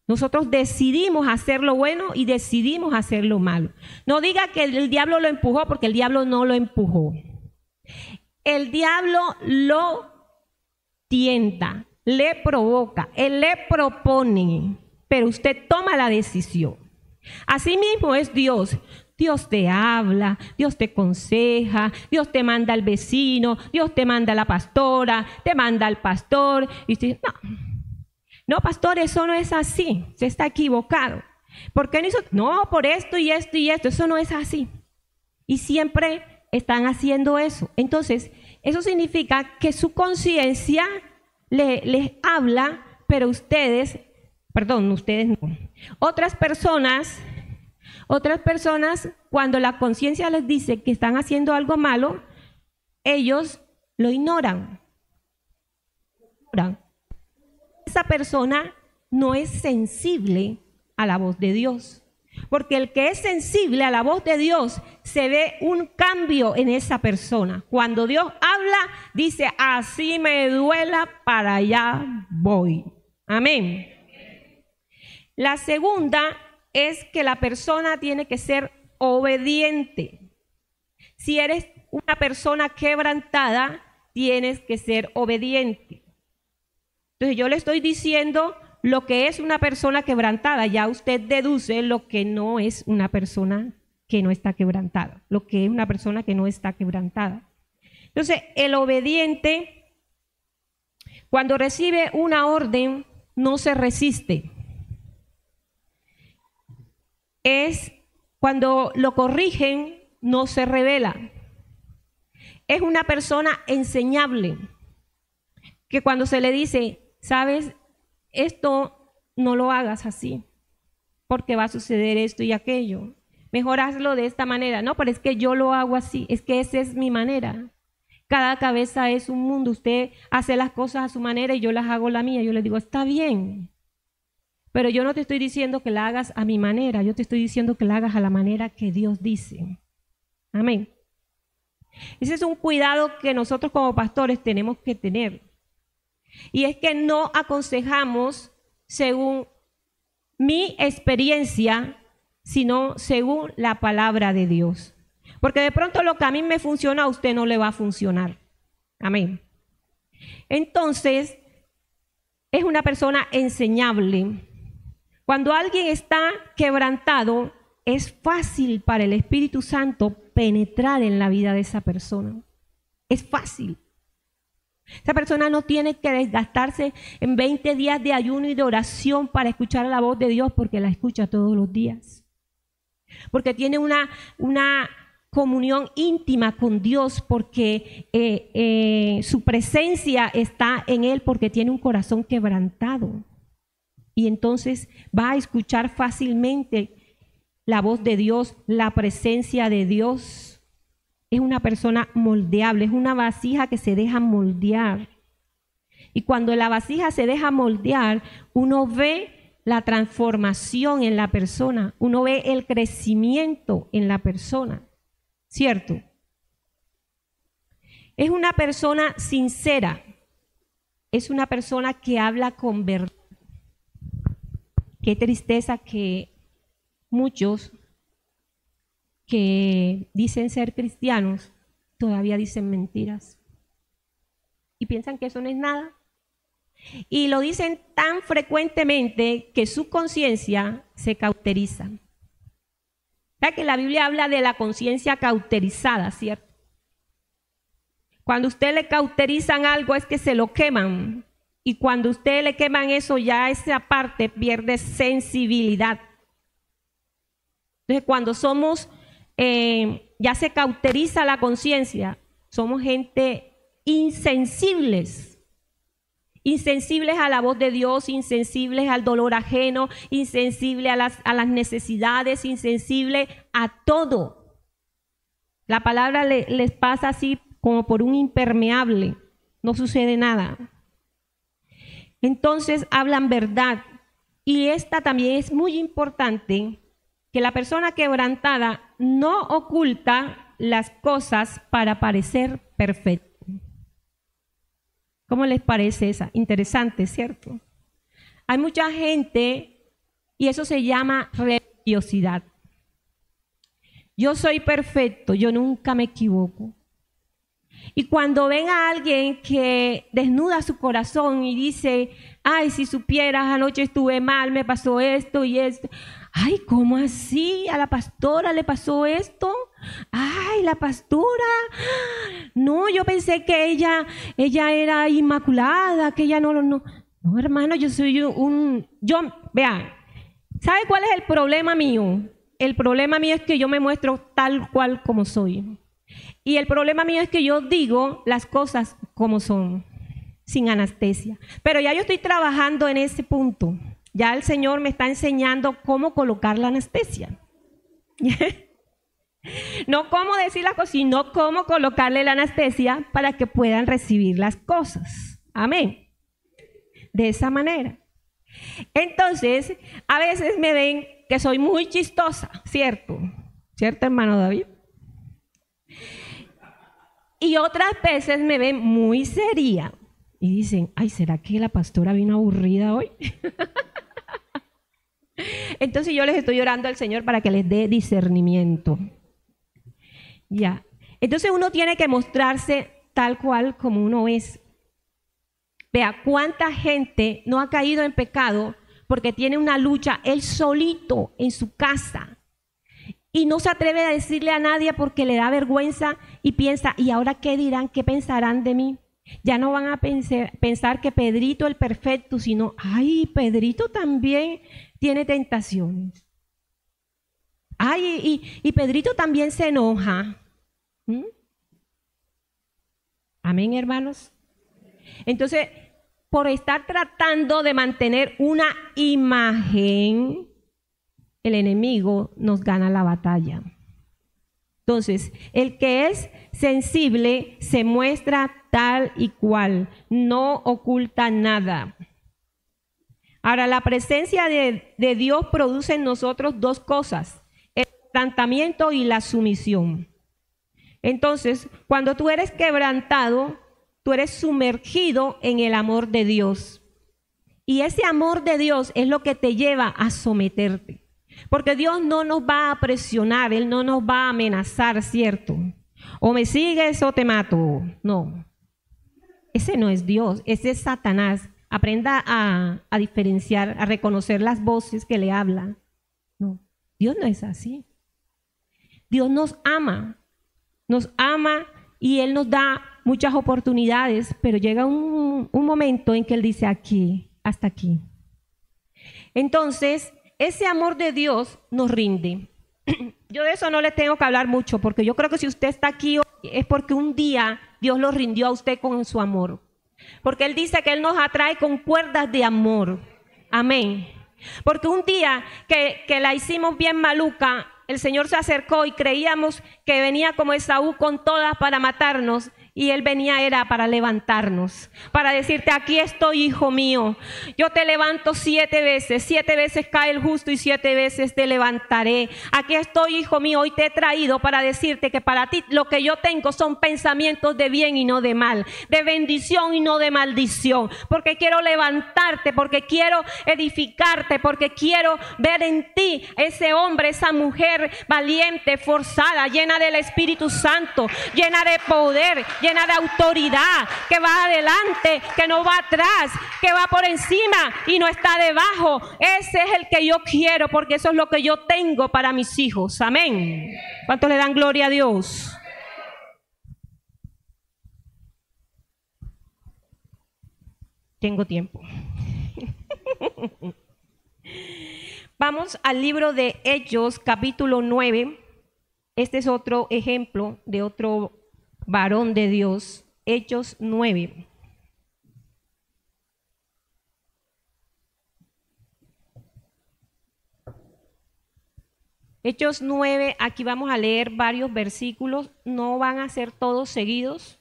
Nosotros decidimos hacer lo bueno y decidimos hacer lo malo. No diga que el diablo lo empujó, porque el diablo no lo empujó. El diablo lo tienta, le provoca, él le propone, pero usted toma la decisión. Así mismo es Dios. Dios te habla, Dios te aconseja, Dios te manda al vecino, Dios te manda a la pastora, te manda al pastor. Y usted dice, no, pastor, eso no es así, se está equivocado. ¿Por qué no hizo? No, por esto y esto y esto, eso no es así. Y siempre están haciendo eso. Entonces, eso significa que su conciencia les habla, pero ustedes no. Otras personas, cuando la conciencia les dice que están haciendo algo malo, ellos lo ignoran. Esa persona no es sensible a la voz de Dios. Porque el que es sensible a la voz de Dios, se ve un cambio en esa persona. Cuando Dios habla, dice, así me duela, para allá voy. Amén. La segunda es que la persona tiene que ser obediente. Si eres una persona quebrantada, tienes que ser obediente. Entonces yo le estoy diciendo lo que es una persona quebrantada. Ya usted deduce lo que no es una persona que no está quebrantada, lo que es una persona que no está quebrantada. Entonces, el obediente, cuando recibe una orden, no se resiste. Es cuando lo corrigen, no se rebela. Es una persona enseñable, que cuando se le dice, sabes, esto no lo hagas así, porque va a suceder esto y aquello. Mejor hazlo de esta manera. No, pero es que yo lo hago así, es que esa es mi manera. Cada cabeza es un mundo. Usted hace las cosas a su manera y yo las hago la mía. Yo le digo, está bien, pero yo no te estoy diciendo que la hagas a mi manera, yo te estoy diciendo que la hagas a la manera que Dios dice. Amén. Ese es un cuidado que nosotros como pastores tenemos que tener. Y es que no aconsejamos según mi experiencia, sino según la palabra de Dios. Porque de pronto lo que a mí me funciona, a usted no le va a funcionar. Amén. Entonces, es una persona enseñable. Cuando alguien está quebrantado, es fácil para el Espíritu Santo penetrar en la vida de esa persona. Es fácil. Esa persona no tiene que desgastarse en 20 días de ayuno y de oración para escuchar la voz de Dios, porque la escucha todos los días. Porque tiene una comunión íntima con Dios porque su presencia está en él porque tiene un corazón quebrantado. Y entonces va a escuchar fácilmente la voz de Dios, la presencia de Dios. Es una persona moldeable, es una vasija que se deja moldear. Y cuando la vasija se deja moldear, uno ve la transformación en la persona, uno ve el crecimiento en la persona, ¿cierto? Es una persona sincera, es una persona que habla con verdad. Qué tristeza que muchos que dicen ser cristianos todavía dicen mentiras y piensan que eso no es nada. Y lo dicen tan frecuentemente que su conciencia se cauteriza. ¿Sabes que la Biblia habla de la conciencia cauterizada, cierto? Cuando usted le cauterizan algo es que se lo queman. Y cuando usted le queman eso, ya esa parte pierde sensibilidad. Entonces, cuando somos, ya se cauteriza la conciencia, somos gente insensibles. Insensibles a la voz de Dios, insensibles al dolor ajeno, insensibles a las necesidades, insensibles a todo. La palabra les pasa así como por un impermeable, no sucede nada. Entonces hablan verdad. Y esta también es muy importante, que la persona quebrantada no oculta las cosas para parecer perfecta. ¿Cómo les parece esa? Interesante, ¿cierto? Hay mucha gente y eso se llama religiosidad. Yo soy perfecto, yo nunca me equivoco. Y cuando ven a alguien que desnuda su corazón y dice, ay, si supieras, anoche estuve mal, me pasó esto y esto. Ay, ¿cómo así? ¿A la pastora le pasó esto? Ay, la pastora. No, yo pensé que ella era inmaculada, que ella no, hermano, yo soy vean, ¿sabe cuál es el problema mío? El problema mío es que yo me muestro tal cual como soy. Y el problema mío es que yo digo las cosas como son, sin anestesia. Pero ya yo estoy trabajando en ese punto. Ya el Señor me está enseñando cómo colocar la anestesia. No cómo decir las cosas, sino cómo colocarle la anestesia para que puedan recibir las cosas. Amén. De esa manera. Entonces, a veces me ven que soy muy chistosa, ¿cierto? ¿Cierto, hermano David? Y otras veces me ven muy seria y dicen, ay, ¿será que la pastora vino aburrida hoy? Entonces yo les estoy orando al Señor para que les dé discernimiento. Ya. Entonces uno tiene que mostrarse tal cual como uno es. Vea, cuánta gente no ha caído en pecado porque tiene una lucha él solito en su casa. Y no se atreve a decirle a nadie porque le da vergüenza y piensa, ¿y ahora qué dirán? ¿Qué pensarán de mí? Ya no van a pensar que Pedrito el perfecto, sino, ay, Pedrito también tiene tentaciones. Ay, y Pedrito también se enoja. ¿Mm? Amén, hermanos. Entonces, por estar tratando de mantener una imagen, el enemigo nos gana la batalla. Entonces, el que es sensible se muestra tal y cual, no oculta nada. Ahora, la presencia de Dios produce en nosotros dos cosas, el quebrantamiento y la sumisión. Entonces, cuando tú eres quebrantado, tú eres sumergido en el amor de Dios. Y ese amor de Dios es lo que te lleva a someterte. Porque Dios no nos va a presionar, Él no nos va a amenazar, ¿cierto? O me sigues o te mato. No, ese no es Dios, ese es Satanás. Aprenda a diferenciar, a reconocer las voces que le hablan. No, Dios no es así. Dios nos ama y Él nos da muchas oportunidades, pero llega un momento en que Él dice aquí, hasta aquí. Entonces, ese amor de Dios nos rinde. Yo de eso no le tengo que hablar mucho, porque yo creo que si usted está aquí hoy es porque un día Dios lo rindió a usted con su amor. Porque Él dice que Él nos atrae con cuerdas de amor. Amén. Porque un día que la hicimos bien maluca, el Señor se acercó y creíamos que venía como Esaú con todas para matarnos. Y Él venía era para levantarnos, para decirte: aquí estoy, hijo mío, yo te levanto 7 veces cae el justo y 7 veces te levantaré. Aquí estoy, hijo mío, hoy te he traído para decirte que para ti lo que yo tengo son pensamientos de bien y no de mal, de bendición y no de maldición, porque quiero levantarte, porque quiero edificarte, porque quiero ver en ti ese hombre, esa mujer valiente, forzada, llena del Espíritu Santo, llena de poder, llena de autoridad, que va adelante, que no va atrás, que va por encima y no está debajo. Ese es el que yo quiero, porque eso es lo que yo tengo para mis hijos. Amén. ¿Cuántos le dan gloria a Dios? Tengo tiempo. Vamos al libro de Hechos, capítulo 9. Este es otro ejemplo de otro varón de Dios. Hechos 9. Hechos 9, aquí vamos a leer varios versículos, no van a ser todos seguidos.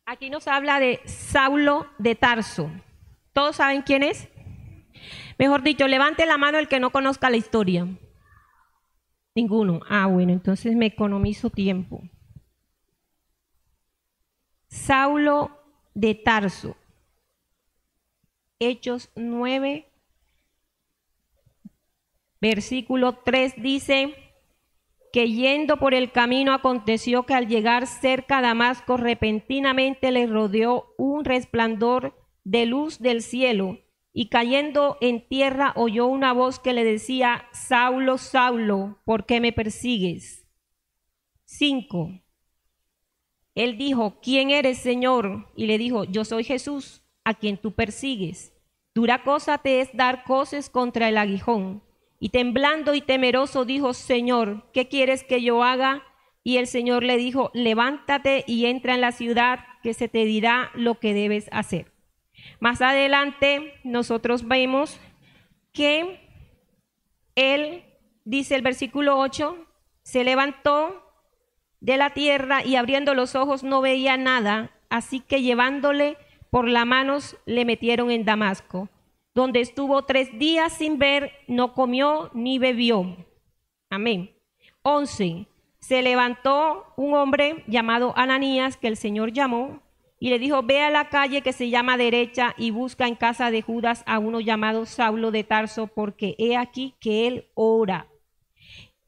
Aquí nos habla de Saulo de Tarso. ¿Todos saben quién es? Mejor dicho, levante la mano el que no conozca la historia. Ninguno. Ah, bueno, entonces me economizo tiempo. Saulo de Tarso. Hechos 9, versículo 3 dice que yendo por el camino aconteció que al llegar cerca a Damasco repentinamente le rodeó un resplandor de luz del cielo. Y cayendo en tierra oyó una voz que le decía: Saulo, Saulo, ¿por qué me persigues? 5. Él dijo: ¿quién eres, Señor? Y le dijo: yo soy Jesús, a quien tú persigues. Dura cosa te es dar coces contra el aguijón. Y temblando y temeroso dijo: Señor, ¿qué quieres que yo haga? Y el Señor le dijo: levántate y entra en la ciudad, que se te dirá lo que debes hacer. Más adelante nosotros vemos que él, dice el versículo 8, se levantó de la tierra y abriendo los ojos no veía nada, así que llevándole por las manos le metieron en Damasco, donde estuvo 3 días sin ver, no comió ni bebió. Amén. 11. Se levantó un hombre llamado Ananías, que el Señor llamó, y le dijo: ve a la calle que se llama Derecha y busca en casa de Judas a uno llamado Saulo de Tarso, porque he aquí que él ora.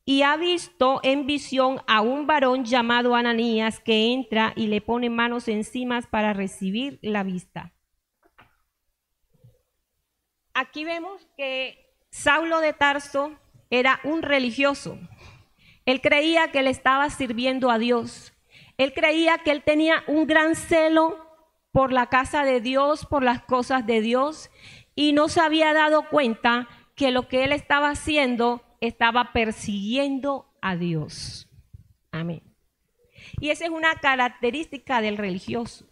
Y ha visto en visión a un varón llamado Ananías que entra y le pone manos encima para recibir la vista. Aquí vemos que Saulo de Tarso era un religioso. Él creía que le estaba sirviendo a Dios. Él creía que él tenía un gran celo por la casa de Dios, por las cosas de Dios, y no se había dado cuenta que lo que él estaba haciendo estaba persiguiendo a Dios. Amén. Y esa es una característica del religioso.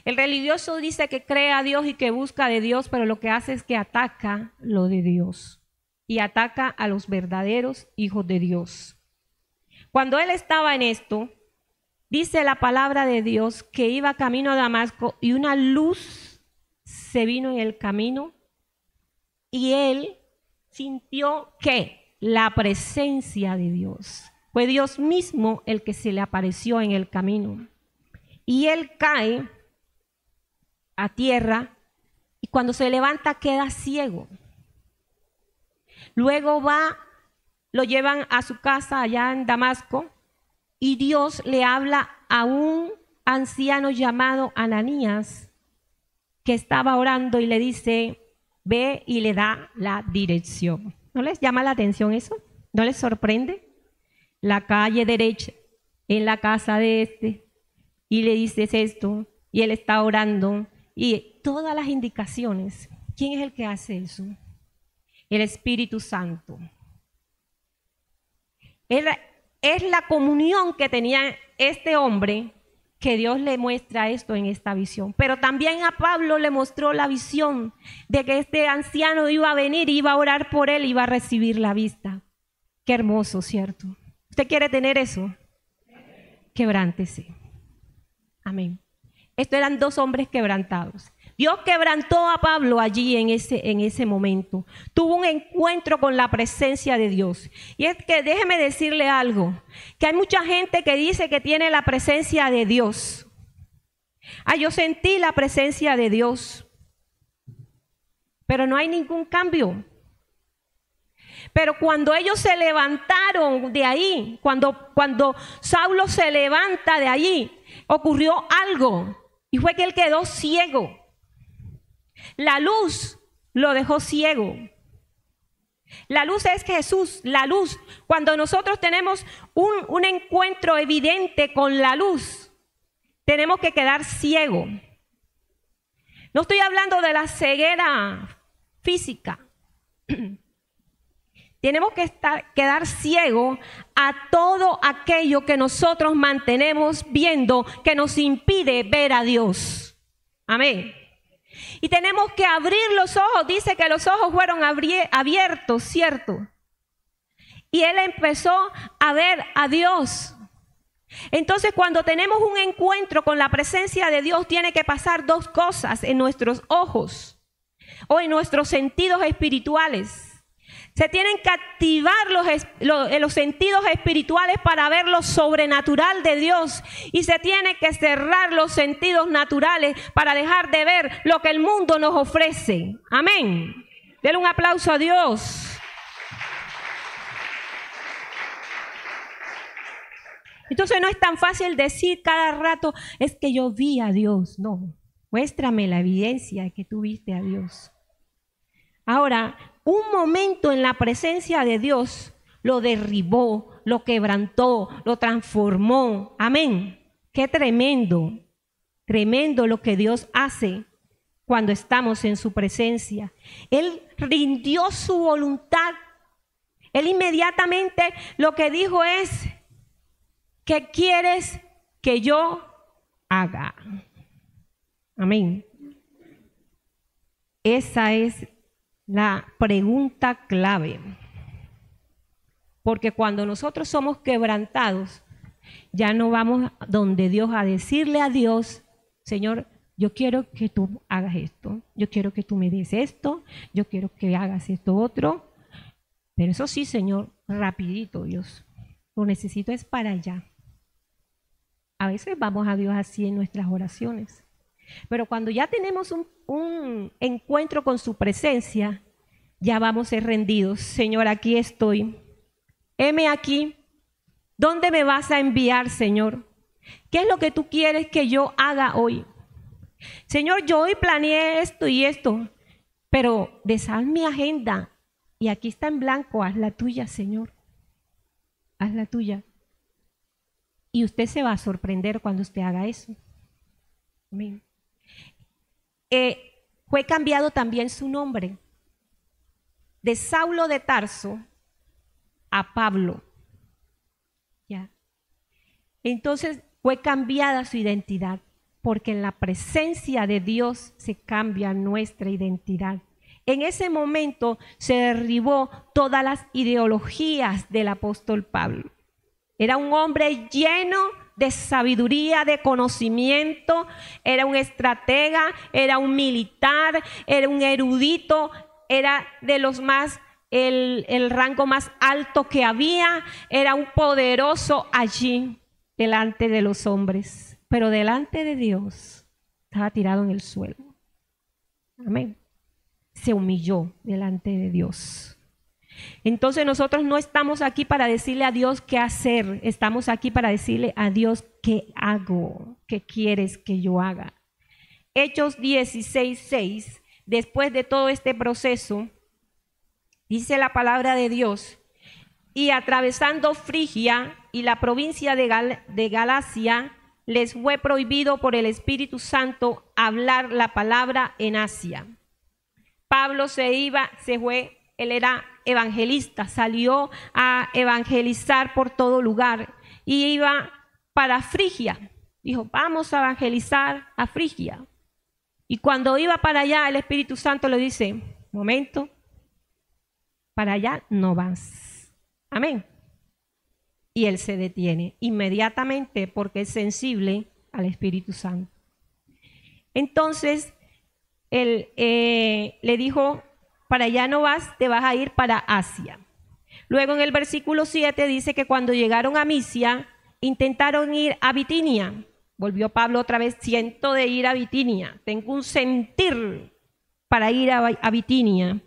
El religioso dice que cree a Dios y que busca de Dios, pero lo que hace es que ataca lo de Dios y ataca a los verdaderos hijos de Dios. Cuando él estaba en esto, dice la palabra de Dios que iba camino a Damasco y una luz se vino en el camino y él sintió que la presencia de Dios. Fue Dios mismo el que se le apareció en el camino. Y él cae a tierra y cuando se levanta queda ciego. Luego lo llevan a su casa allá en Damasco y Dios le habla a un anciano llamado Ananías que estaba orando y le dice: ve, y le da la dirección. ¿No les llama la atención eso? ¿No les sorprende? La calle derecha, en la casa de y le dices esto, y él está orando, y todas las indicaciones. ¿Quién es el que hace eso? El Espíritu Santo. Es la comunión que tenía este hombre que Dios le muestra esto en esta visión. Pero también a Pablo le mostró la visión de que este anciano iba a venir, iba a orar por él, iba a recibir la vista. Qué hermoso, ¿cierto? ¿Usted quiere tener eso? Quebrántese. Amén. Estos eran dos hombres quebrantados. Dios quebrantó a Pablo allí en ese momento. Tuvo un encuentro con la presencia de Dios. Y es que déjeme decirle algo, que hay mucha gente que dice que tiene la presencia de Dios. Yo sentí la presencia de Dios, pero no hay ningún cambio. Pero cuando ellos se levantaron de ahí, cuando Saulo se levanta de allí, ocurrió algo y fue que él quedó ciego. La luz lo dejó ciego. La luz es Jesús, la luz. Cuando nosotros tenemos un encuentro evidente con la luz, tenemos que quedar ciego. No estoy hablando de la ceguera física. Tenemos que quedar ciego a todo aquello que nosotros mantenemos viendo que nos impide ver a Dios. Amén. Y tenemos que abrir los ojos. Dice que los ojos fueron abiertos, ¿cierto? Y él empezó a ver a Dios. Entonces, cuando tenemos un encuentro con la presencia de Dios, tiene que pasar dos cosas en nuestros ojos o en nuestros sentidos espirituales. Se tienen que activar los sentidos espirituales para ver lo sobrenatural de Dios. Y se tiene que cerrar los sentidos naturales para dejar de ver lo que el mundo nos ofrece. Amén. Denle un aplauso a Dios. Entonces no es tan fácil decir cada rato, es que yo vi a Dios. No, muéstrame la evidencia de que tú viste a Dios. Ahora, un momento en la presencia de Dios lo derribó, lo quebrantó, lo transformó. Amén. Qué tremendo, tremendo lo que Dios hace cuando estamos en su presencia. Él rindió su voluntad. Él inmediatamente lo que dijo es, ¿qué quieres que yo haga? Amén. Esa es la pregunta clave. Porque cuando nosotros somos quebrantados, ya no vamos donde Dios a decirle a Dios, Señor, yo quiero que tú hagas esto, yo quiero que tú me des esto, yo quiero que hagas esto otro. Pero eso sí, Señor, rapidito, Dios, lo necesito es para allá. A veces vamos a Dios así en nuestras oraciones. Pero cuando ya tenemos un encuentro con su presencia, ya vamos a ser rendidos. Señor, aquí estoy. Heme aquí. ¿Dónde me vas a enviar, Señor? ¿Qué es lo que tú quieres que yo haga hoy? Señor, yo hoy planeé esto y esto, pero deshaz mi agenda. Y aquí está en blanco, haz la tuya, Señor. Haz la tuya. Y usted se va a sorprender cuando usted haga eso. Amén. Fue cambiado también su nombre. De Saulo de Tarso a Pablo. ¿Ya? Entonces fue cambiada su identidad, porque en la presencia de Dios se cambia nuestra identidad. En ese momento se derribó todas las ideologías del apóstol Pablo. Era un hombre lleno de sabiduría, de conocimiento, era un estratega, era un militar, era un erudito, era de los más, el rango más alto que había, era un poderoso allí delante de los hombres, pero delante de Dios estaba tirado en el suelo. Amén. Se humilló delante de Dios. Entonces nosotros no estamos aquí para decirle a Dios qué hacer, estamos aquí para decirle a Dios qué hago, qué quieres que yo haga. Hechos 16:6, después de todo este proceso, dice la palabra de Dios, y atravesando Frigia y la provincia de Galacia, les fue prohibido por el Espíritu Santo hablar la palabra en Asia. Pablo él era evangelista, salió a evangelizar por todo lugar y iba para Frigia. Dijo, vamos a evangelizar a Frigia. Y cuando iba para allá, el Espíritu Santo le dice, momento, para allá no vas. Amén. Y él se detiene inmediatamente porque es sensible al Espíritu Santo. Entonces, él le dijo, para allá no vas, te vas a ir para Asia. Luego en el versículo 7 dice que cuando llegaron a Misia, intentaron ir a Bitinia. Volvió Pablo otra vez, siento de ir a Bitinia. Tengo un sentir para ir a Bitinia.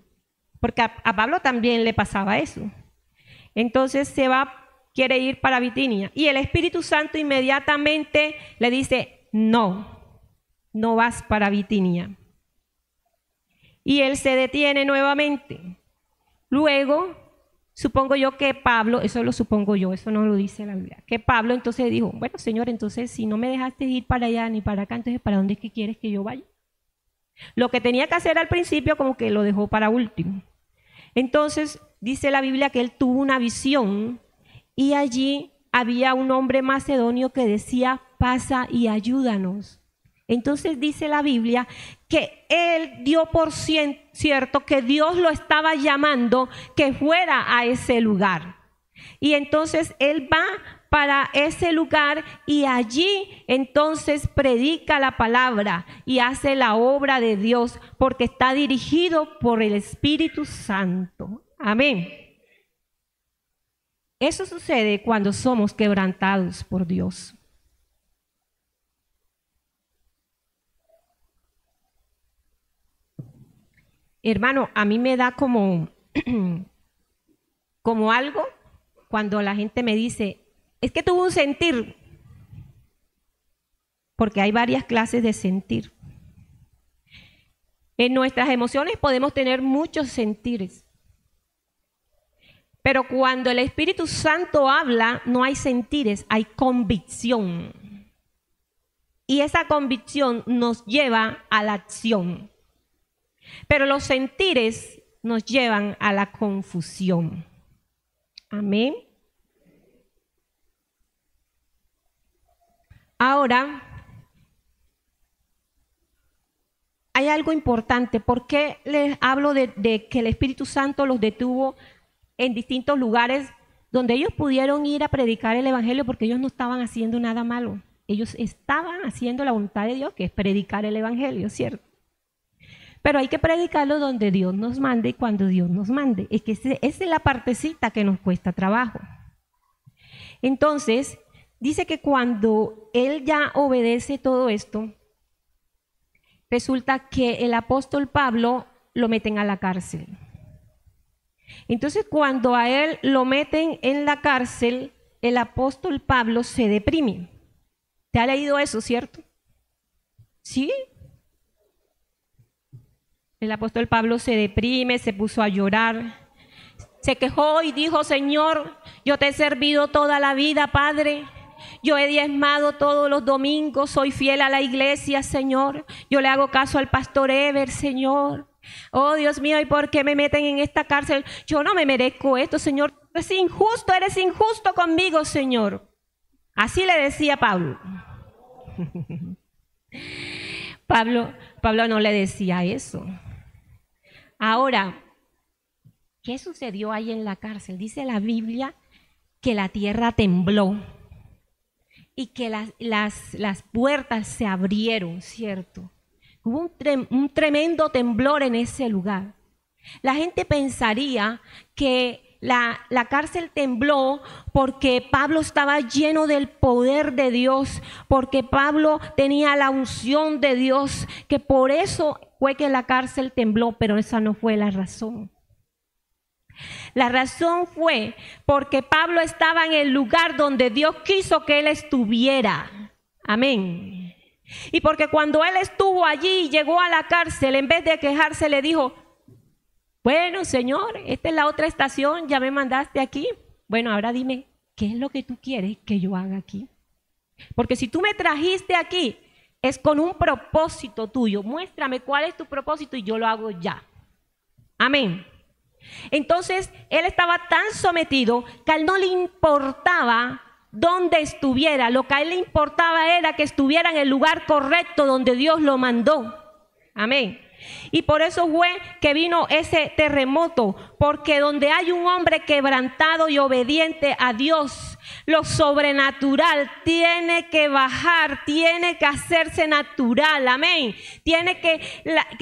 Porque a Pablo también le pasaba eso. Entonces quiere ir para Bitinia. Y el Espíritu Santo inmediatamente le dice, no vas para Bitinia. Y él se detiene nuevamente. Luego, supongo yo que Pablo, eso lo supongo yo, eso no lo dice la Biblia, que Pablo entonces dijo, bueno, Señor, entonces si no me dejaste ir para allá ni para acá, entonces ¿para dónde es que quieres que yo vaya? Lo que tenía que hacer al principio como que lo dejó para último. Entonces, dice la Biblia que él tuvo una visión y allí había un hombre macedonio que decía, pasa y ayúdanos. Entonces dice la Biblia que él dio por cierto que Dios lo estaba llamando que fuera a ese lugar. Y entonces él va para ese lugar y allí entonces predica la palabra y hace la obra de Dios porque está dirigido por el Espíritu Santo. Amén. Eso sucede cuando somos quebrantados por Dios. Hermano, a mí me da como algo cuando la gente me dice, es que tuve un sentir, porque hay varias clases de sentir. En nuestras emociones podemos tener muchos sentires, pero cuando el Espíritu Santo habla, no hay sentires, hay convicción. Y esa convicción nos lleva a la acción. Pero los sentires nos llevan a la confusión. Amén. Ahora, hay algo importante. ¿Por qué les hablo de que el Espíritu Santo los detuvo en distintos lugares donde ellos pudieron ir a predicar el Evangelio? Porque ellos no estaban haciendo nada malo. Ellos estaban haciendo la voluntad de Dios, que es predicar el Evangelio, ¿cierto? Pero hay que predicarlo donde Dios nos mande y cuando Dios nos mande. Es que esa es la partecita que nos cuesta trabajo. Entonces, dice que cuando él ya obedece todo esto, resulta que el apóstol Pablo lo meten a la cárcel. Entonces, cuando a él lo meten en la cárcel, el apóstol Pablo se deprime. ¿Te ha leído eso, cierto? ¿Sí? El apóstol Pablo se deprime, se puso a llorar, se quejó y dijo, Señor, yo te he servido toda la vida, Padre. Yo he diezmado todos los domingos, soy fiel a la iglesia, Señor. Yo le hago caso al pastor Ever, Señor. Oh, Dios mío, ¿y por qué me meten en esta cárcel? Yo no me merezco esto, Señor. Eres injusto conmigo, Señor. Así le decía Pablo. Pablo no le decía eso. Ahora, ¿qué sucedió ahí en la cárcel? Dice la Biblia que la tierra tembló y que las puertas se abrieron, ¿cierto? Hubo un tremendo temblor en ese lugar. La gente pensaría que la cárcel tembló porque Pablo estaba lleno del poder de Dios, porque Pablo tenía la unción de Dios, que por eso fue que la cárcel tembló, pero esa no fue la razón. La razón fue porque Pablo estaba en el lugar donde Dios quiso que él estuviera. Amén. Y porque cuando él estuvo allí y llegó a la cárcel, en vez de quejarse, le dijo, bueno, Señor, esta es la otra estación, ya me mandaste aquí. Bueno, ahora dime, ¿qué es lo que tú quieres que yo haga aquí? Porque si tú me trajiste aquí, es con un propósito tuyo. Muéstrame cuál es tu propósito y yo lo hago ya. Amén. Entonces, él estaba tan sometido que a él no le importaba dónde estuviera. Lo que a él le importaba era que estuviera en el lugar correcto donde Dios lo mandó. Amén. Y por eso fue que vino ese terremoto, porque donde hay un hombre quebrantado y obediente a Dios, lo sobrenatural tiene que bajar, tiene que hacerse natural, amén. Tiene que,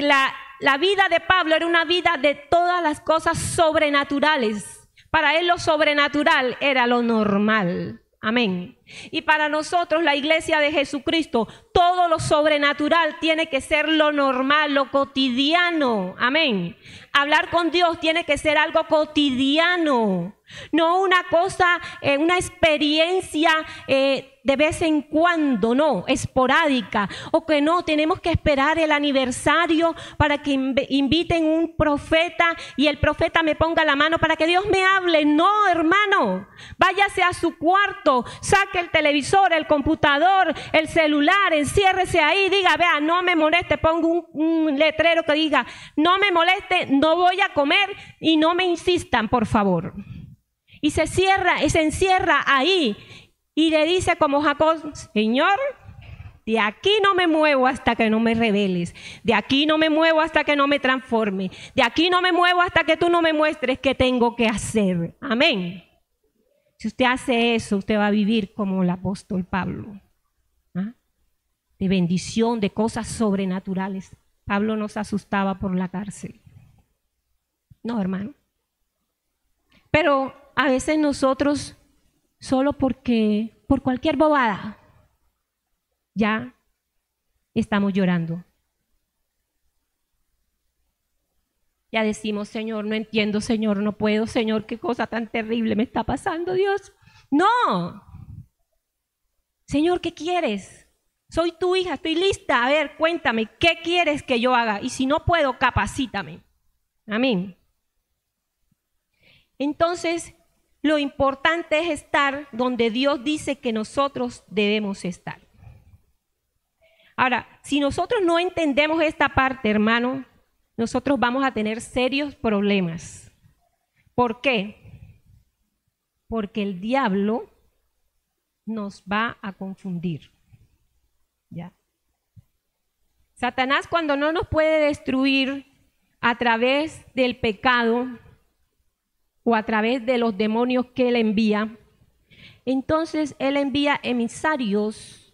la vida de Pablo era una vida de todas las cosas sobrenaturales. Para él lo sobrenatural era lo normal. Amén. Y para nosotros, la iglesia de Jesucristo, todo lo sobrenatural tiene que ser lo normal, lo cotidiano. Amén. Hablar con Dios tiene que ser algo cotidiano, no una cosa, una experiencia de vez en cuando, no, esporádica, o que no, tenemos que esperar el aniversario para que inviten un profeta y el profeta me ponga la mano para que Dios me hable. No, hermano, váyase a su cuarto, saque el televisor, el computador, el celular, enciérrese ahí, diga, vea, no me moleste, pongo un letrero que diga, no me moleste, no voy a comer y no me insistan, por favor. Y se encierra ahí y le dice como Jacob, Señor, de aquí no me muevo hasta que no me reveles, de aquí no me muevo hasta que no me transforme, de aquí no me muevo hasta que tú no me muestres qué tengo que hacer. Amén. Si usted hace eso, usted va a vivir como el apóstol Pablo, ¿ah? De bendición, de cosas sobrenaturales. Pablo no se asustaba por la cárcel. No, hermano. Pero a veces nosotros, solo por cualquier bobada, ya estamos llorando. Ya decimos, Señor, no entiendo, Señor, no puedo, Señor, qué cosa tan terrible me está pasando, Dios. No. Señor, ¿qué quieres? Soy tu hija, estoy lista. A ver, cuéntame, ¿qué quieres que yo haga? Y si no puedo, capacítame. Amén. Entonces, lo importante es estar donde Dios dice que nosotros debemos estar. Ahora, si nosotros no entendemos esta parte, hermano, nosotros vamos a tener serios problemas. ¿Por qué? Porque el diablo nos va a confundir. ¿Ya? Satanás, cuando no nos puede destruir a través del pecado o a través de los demonios que él envía, entonces él envía emisarios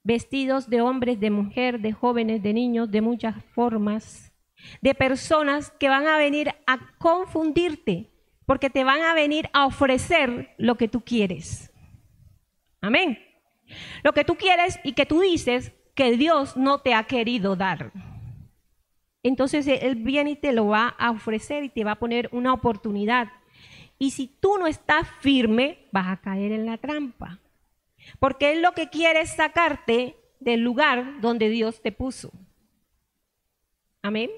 vestidos de hombres, de mujer, de jóvenes, de niños, de muchas formas, de personas que van a venir a confundirte, porque te van a venir a ofrecer lo que tú quieres. Amén. Lo que tú quieres y que tú dices que Dios no te ha querido dar. Entonces Él viene y te lo va a ofrecer y te va a poner una oportunidad. Y si tú no estás firme, vas a caer en la trampa. Porque Él lo que quiere es sacarte del lugar donde Dios te puso. Amén.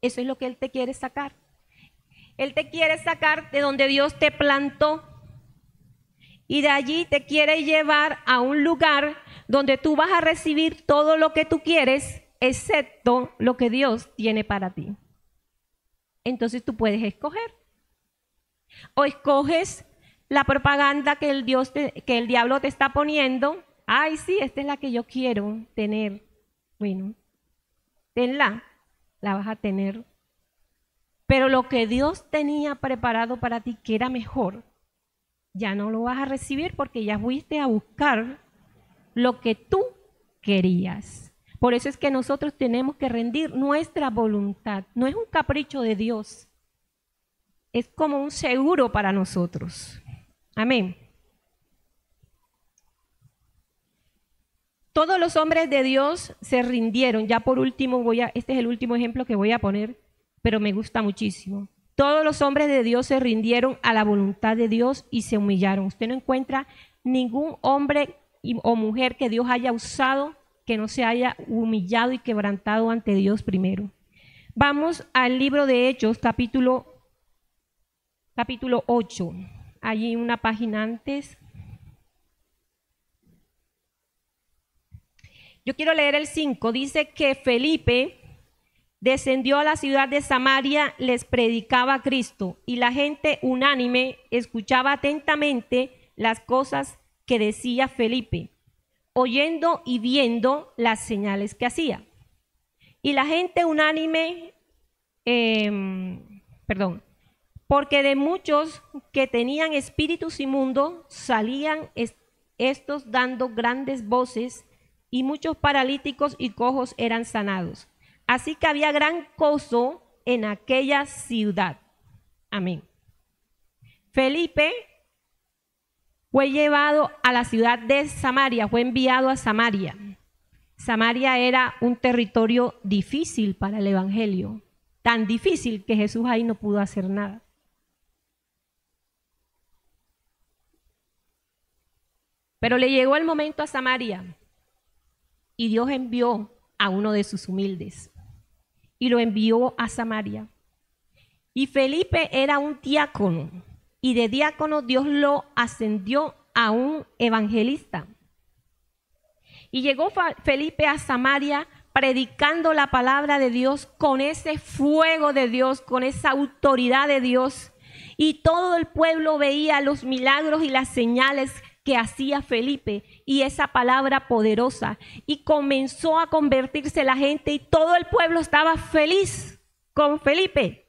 Eso es lo que Él te quiere sacar. Él te quiere sacar de donde Dios te plantó. Y de allí te quiere llevar a un lugar donde tú vas a recibir todo lo que tú quieres, excepto lo que Dios tiene para ti. Entonces tú puedes escoger. O escoges la propaganda que el diablo te está poniendo. Ay, sí, esta es la que yo quiero tener. Bueno, tenla, la vas a tener. Pero lo que Dios tenía preparado para ti, que era mejor, ya no lo vas a recibir porque ya fuiste a buscar lo que tú querías. Por eso es que nosotros tenemos que rendir nuestra voluntad. No es un capricho de Dios. Es como un seguro para nosotros. Amén. Todos los hombres de Dios se rindieron. Ya por último, este es el último ejemplo que voy a poner, pero me gusta muchísimo. Todos los hombres de Dios se rindieron a la voluntad de Dios y se humillaron. Usted no encuentra ningún hombre o mujer que Dios haya usado que no se haya humillado y quebrantado ante Dios primero. Vamos al libro de Hechos, capítulo 8. Allí una página antes. Yo quiero leer el 5. Dice que Felipe descendió a la ciudad de Samaria, les predicaba a Cristo, y la gente unánime escuchaba atentamente las cosas que decía Felipe, oyendo y viendo las señales que hacía. Y la gente unánime, porque de muchos que tenían espíritus inmundos salían estos dando grandes voces, y muchos paralíticos y cojos eran sanados. Así que había gran gozo en aquella ciudad. Amén. Felipe fue llevado a la ciudad de Samaria, fue enviado a Samaria. Samaria era un territorio difícil para el evangelio, tan difícil que Jesús ahí no pudo hacer nada. Pero le llegó el momento a Samaria y Dios envió a uno de sus humildes y lo envió a Samaria. Y Felipe era un diácono, y de diácono Dios lo ascendió a un evangelista. Y llegó Felipe a Samaria predicando la palabra de Dios con ese fuego de Dios, con esa autoridad de Dios. Y todo el pueblo veía los milagros y las señales que hacía Felipe y esa palabra poderosa. Y comenzó a convertirse la gente y todo el pueblo estaba feliz con Felipe.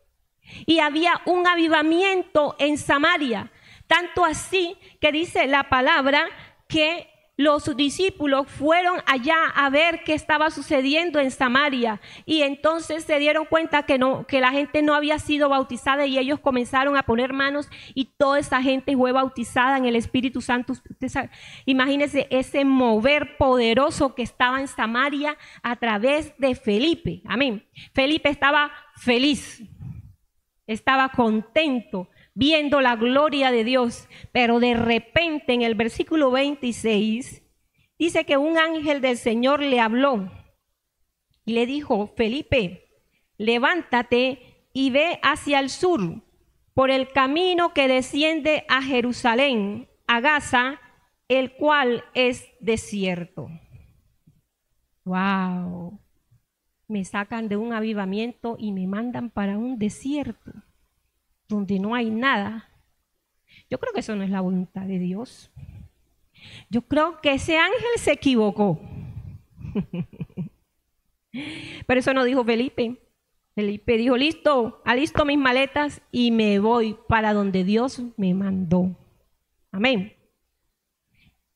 Y había un avivamiento en Samaria, tanto así que dice la palabra que los discípulos fueron allá a ver qué estaba sucediendo en Samaria, y entonces se dieron cuenta que la gente no había sido bautizada, y ellos comenzaron a poner manos y toda esa gente fue bautizada en el Espíritu Santo. Imagínense ese mover poderoso que estaba en Samaria a través de Felipe. Amén. Felipe estaba feliz, estaba contento viendo la gloria de Dios, pero de repente en el versículo 26 dice que un ángel del Señor le habló y le dijo: Felipe, levántate y ve hacia el sur por el camino que desciende a Jerusalén, a Gaza, el cual es desierto. Wow. Me sacan de un avivamiento y me mandan para un desierto donde no hay nada. Yo creo que eso no es la voluntad de Dios. Yo creo que ese ángel se equivocó. Pero eso no dijo Felipe. Felipe dijo: listo, alisto mis maletas y me voy para donde Dios me mandó. Amén.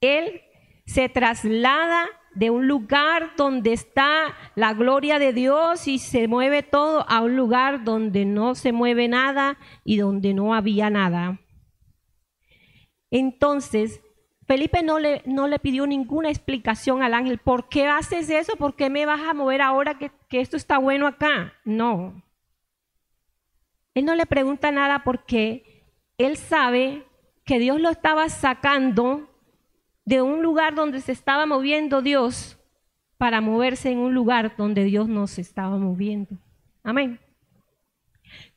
Él se traslada de un lugar donde está la gloria de Dios y se mueve todo a un lugar donde no se mueve nada y donde no había nada. Entonces, Felipe no le pidió ninguna explicación al ángel. ¿Por qué haces eso? ¿Por qué me vas a mover ahora que esto está bueno acá? No. Él no le pregunta nada porque él sabe que Dios lo estaba sacando de un lugar donde se estaba moviendo Dios para moverse en un lugar donde Dios no se estaba moviendo. Amén.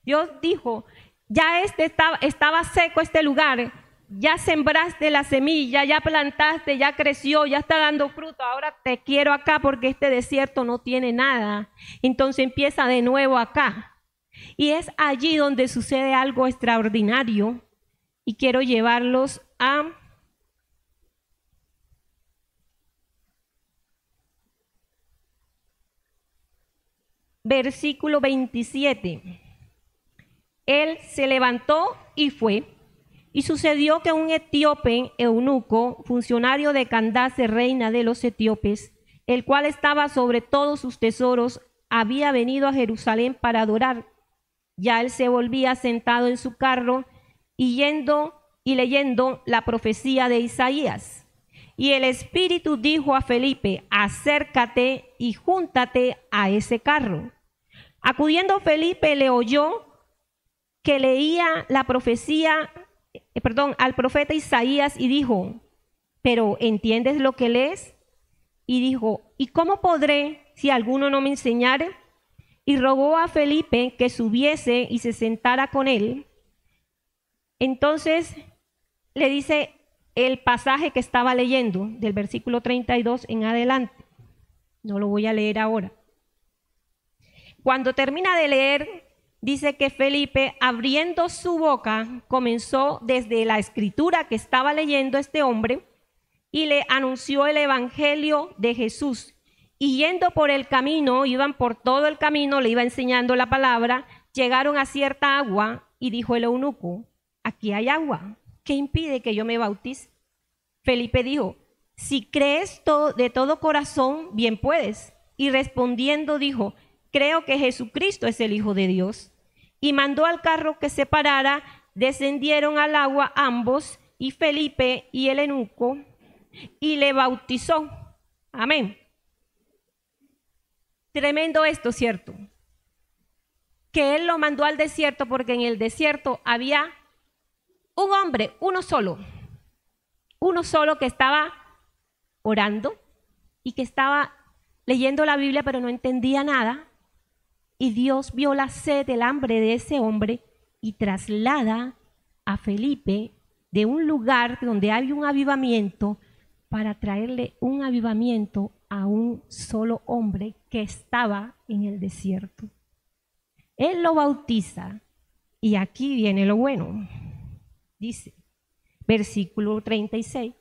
Dios dijo: ya estaba seco este lugar, ya sembraste la semilla, ya plantaste, ya creció, ya está dando fruto, ahora te quiero acá porque este desierto no tiene nada. Entonces empieza de nuevo acá. Y es allí donde sucede algo extraordinario, y quiero llevarlos a versículo 27. Él se levantó y fue. Y sucedió que un etíope eunuco, funcionario de Candace, reina de los etíopes, el cual estaba sobre todos sus tesoros, había venido a Jerusalén para adorar. Ya él se volvía sentado en su carro y yendo y leyendo la profecía de Isaías. Y el Espíritu dijo a Felipe: acércate y júntate a ese carro. Acudiendo Felipe, le oyó que leía la profecía, al profeta Isaías, y dijo: ¿pero entiendes lo que lees? Y dijo: ¿y cómo podré si alguno no me enseñare? Y rogó a Felipe que subiese y se sentara con él. Entonces le dice el pasaje que estaba leyendo, del versículo 32 en adelante. No lo voy a leer ahora. Cuando termina de leer, dice que Felipe, abriendo su boca, comenzó desde la escritura que estaba leyendo este hombre y le anunció el evangelio de Jesús. Y yendo por el camino, iban por todo el camino, le iba enseñando la palabra, llegaron a cierta agua y dijo el eunuco, aquí hay agua, ¿qué impide que yo me bautice? Felipe dijo, si crees de todo corazón, bien puedes. Y respondiendo dijo, creo que Jesucristo es el Hijo de Dios. Y mandó al carro que se parara, descendieron al agua ambos, y Felipe y el eunuco, y le bautizó. Amén. Tremendo esto, ¿cierto? Que él lo mandó al desierto porque en el desierto había un hombre, uno solo que estaba orando y que estaba leyendo la Biblia pero no entendía nada. Y Dios vio la sed, el hambre de ese hombre y traslada a Felipe de un lugar donde hay un avivamiento para traerle un avivamiento a un solo hombre que estaba en el desierto. Él lo bautiza y aquí viene lo bueno. Dice, versículo 36,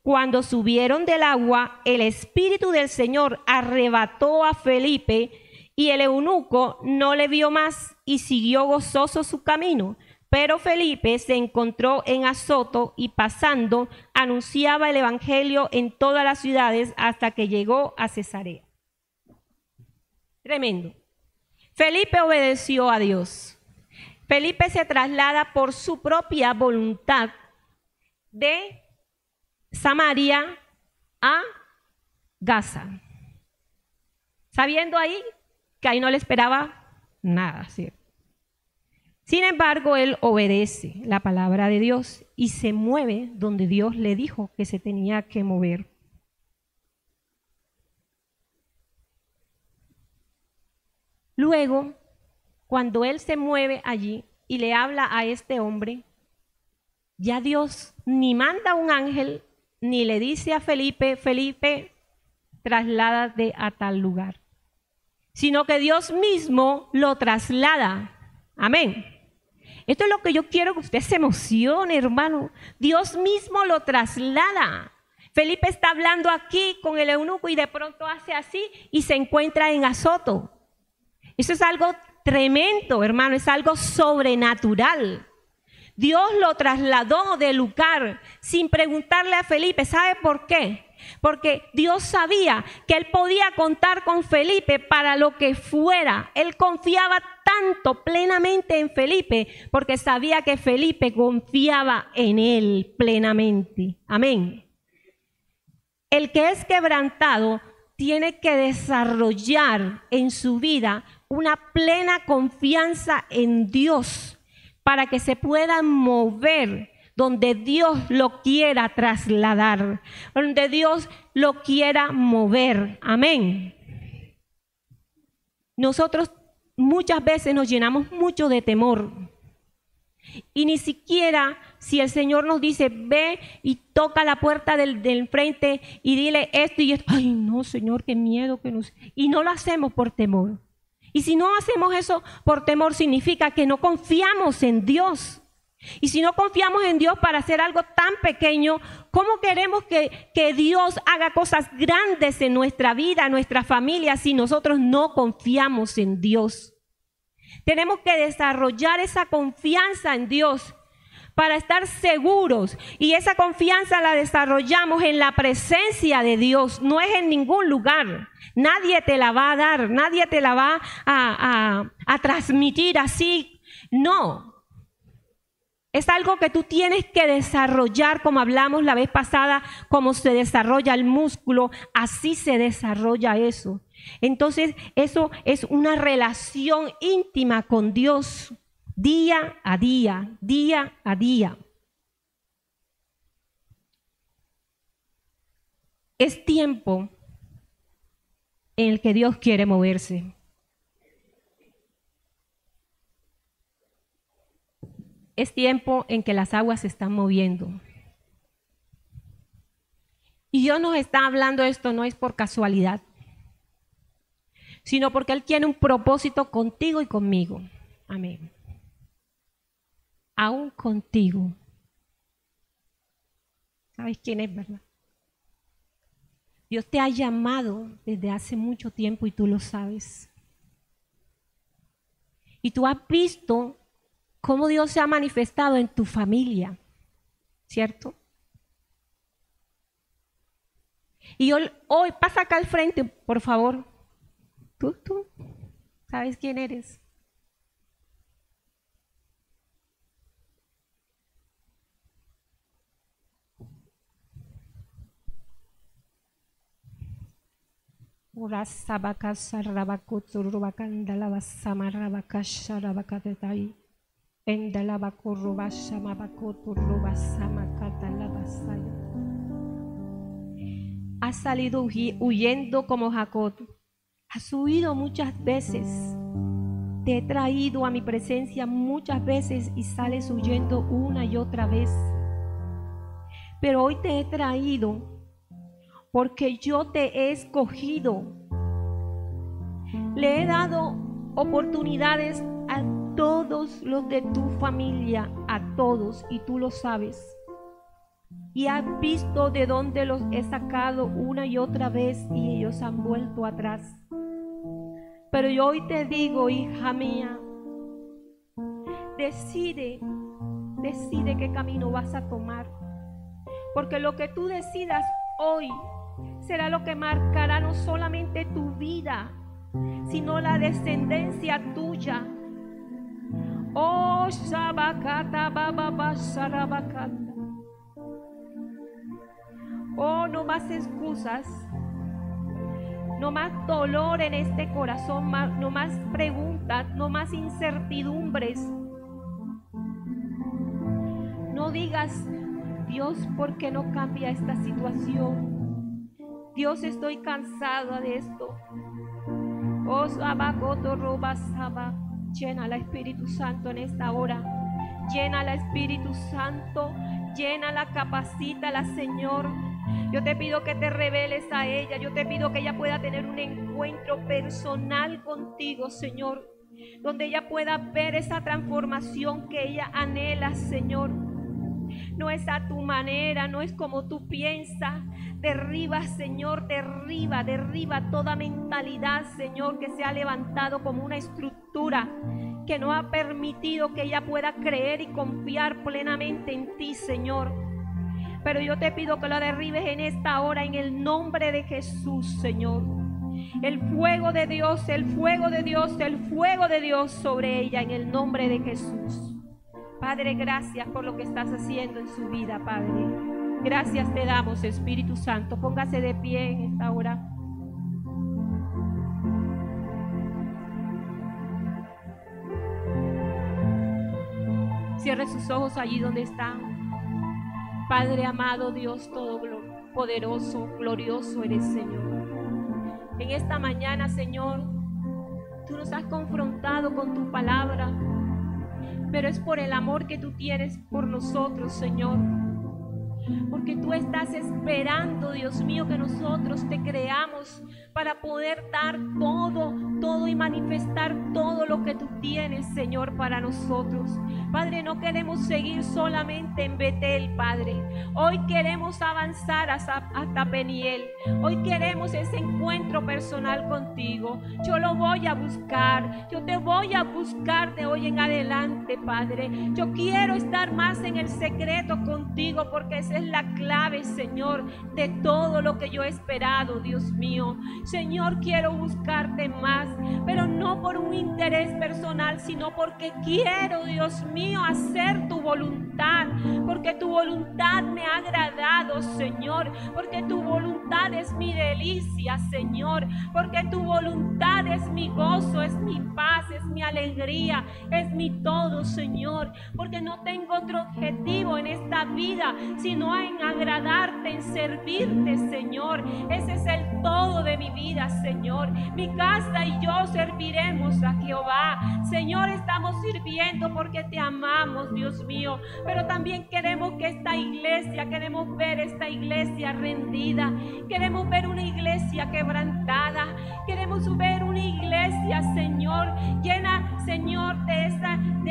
cuando subieron del agua, el Espíritu del Señor arrebató a Felipe y el eunuco no le vio más y siguió gozoso su camino. Pero Felipe se encontró en Azoto y pasando anunciaba el evangelio en todas las ciudades hasta que llegó a Cesarea. Tremendo. Felipe obedeció a Dios. Felipe se traslada por su propia voluntad de Samaria a Gaza, sabiendo ahí que ahí no le esperaba nada, ¿cierto? Sin embargo, él obedece la palabra de Dios y se mueve donde Dios le dijo que se tenía que mover. Luego, cuando él se mueve allí y le habla a este hombre, ya Dios ni manda un ángel, ni le dice a Felipe, Felipe, trasládate a tal lugar, sino que Dios mismo lo traslada. Amén. Esto es lo que yo quiero que usted se emocione, hermano. Dios mismo lo traslada. Felipe está hablando aquí con el eunuco y de pronto hace así y se encuentra en Azoto. Eso es algo tremendo, hermano, es algo sobrenatural. Dios lo trasladó del lugar sin preguntarle a Felipe. ¿Sabe por qué? Porque Dios sabía que él podía contar con Felipe para lo que fuera. Él confiaba tanto plenamente en Felipe porque sabía que Felipe confiaba en él plenamente. Amén. El que es quebrantado tiene que desarrollar en su vida una plena confianza en Dios para que se pueda mover donde Dios lo quiera trasladar, donde Dios lo quiera mover. Amén. Nosotros muchas veces nos llenamos mucho de temor y ni siquiera si el Señor nos dice ve y toca la puerta del frente y dile esto y esto, ay no Señor, qué miedo que nos... Y no lo hacemos por temor. Y si no hacemos eso por temor significa que no confiamos en Dios. Y si no confiamos en Dios para hacer algo tan pequeño, ¿cómo queremos que Dios haga cosas grandes en nuestra vida, en nuestra familia, si nosotros no confiamos en Dios? Tenemos que desarrollar esa confianza en Dios para estar seguros. Y esa confianza la desarrollamos en la presencia de Dios, no es en ningún lugar. Nadie te la va a dar, nadie te la va a transmitir así. No. Es algo que tú tienes que desarrollar, como hablamos la vez pasada, como se desarrolla el músculo, así se desarrolla eso. Entonces, eso es una relación íntima con Dios, día a día, día a día. Es tiempo en el que Dios quiere moverse. Es tiempo en que las aguas se están moviendo. Y Dios nos está hablando esto, no es por casualidad. sino porque Él tiene un propósito contigo y conmigo. Amén. Aún contigo. ¿Sabes quién es, verdad? Dios te ha llamado desde hace mucho tiempo y tú lo sabes. Y tú has visto cómo Dios se ha manifestado en tu familia, ¿cierto? Y hoy pasa acá al frente, por favor. Tú, ¿sabes quién eres? Has salido huyendo como Jacob. Has huido muchas veces. Te he traído a mi presencia muchas veces y sales huyendo una y otra vez. Pero hoy te he traído porque yo te he escogido. Le he dado oportunidades a todos los de tu familia, a todos, y tú lo sabes. Y has visto de dónde los he sacado una y otra vez y ellos han vuelto atrás. Pero yo hoy te digo, hija mía, decide qué camino vas a tomar. Porque lo que tú decidas hoy será lo que marcará no solamente tu vida, sino la descendencia tuya. Oh, Shabakata Baba Sarabakata. Oh, no más excusas, no más dolor en este corazón, no más preguntas, no más incertidumbres. No digas, Dios, ¿por qué no cambia esta situación? Dios, estoy cansada de esto. Oh, Sabacoto Robasaba. Llena al Espíritu Santo en esta hora. Llena al Espíritu Santo. Llénala, capacítala, Señor. Yo te pido que te reveles a ella. Yo te pido que ella pueda tener un encuentro personal contigo, Señor, donde ella pueda ver esa transformación que ella anhela, Señor. No es a tu manera, no es como tú piensas. Derriba, Señor, derriba toda mentalidad, Señor, que se ha levantado como una estructura que no ha permitido que ella pueda creer y confiar plenamente en ti, Señor. Pero yo te pido que lo derribes en esta hora, en el nombre de Jesús, Señor. El fuego de Dios, el fuego de Dios, el fuego de Dios sobre ella, en el nombre de Jesús. Padre, gracias por lo que estás haciendo en su vida, Padre. Gracias te damos, Espíritu Santo. Póngase de pie en esta hora. Cierre sus ojos allí donde está. Padre amado, Dios todopoderoso, glorioso eres, Señor. En esta mañana, Señor, tú nos has confrontado con tu palabra, pero es por el amor que tú tienes por nosotros, Señor. Porque tú estás esperando, Dios mío, que nosotros te creamos para poder dar todo y manifestar todo lo que tú tienes, Señor, para nosotros. Padre, no queremos seguir solamente en Betel, Padre. Hoy queremos avanzar hasta Peniel. Hoy queremos ese encuentro personal contigo. Yo lo voy a buscar. Yo te voy a buscar de hoy en adelante, Padre. Yo quiero estar más en el secreto contigo, porque esa es la clave, Señor, de todo lo que yo he esperado, Dios mío. Señor, quiero buscarte más, pero no por un interés personal, sino porque quiero, Dios mío, hacer tu voluntad, porque tu voluntad me ha agradado, Señor, porque tu voluntad es mi delicia, Señor, porque tu voluntad es mi gozo, es mi paz, es mi alegría, es mi todo, Señor, porque no tengo otro objetivo en esta vida, sino en agradarte, en servirte, Señor. Ese es el todo de mi vida, Señor. Mi casa y yo serviremos a Jehová. Señor, estamos sirviendo porque te amamos, Dios mío, pero también queremos que esta iglesia, queremos ver esta iglesia rendida, queremos ver una iglesia quebrantada, queremos ver una iglesia, Señor, llena, Señor, de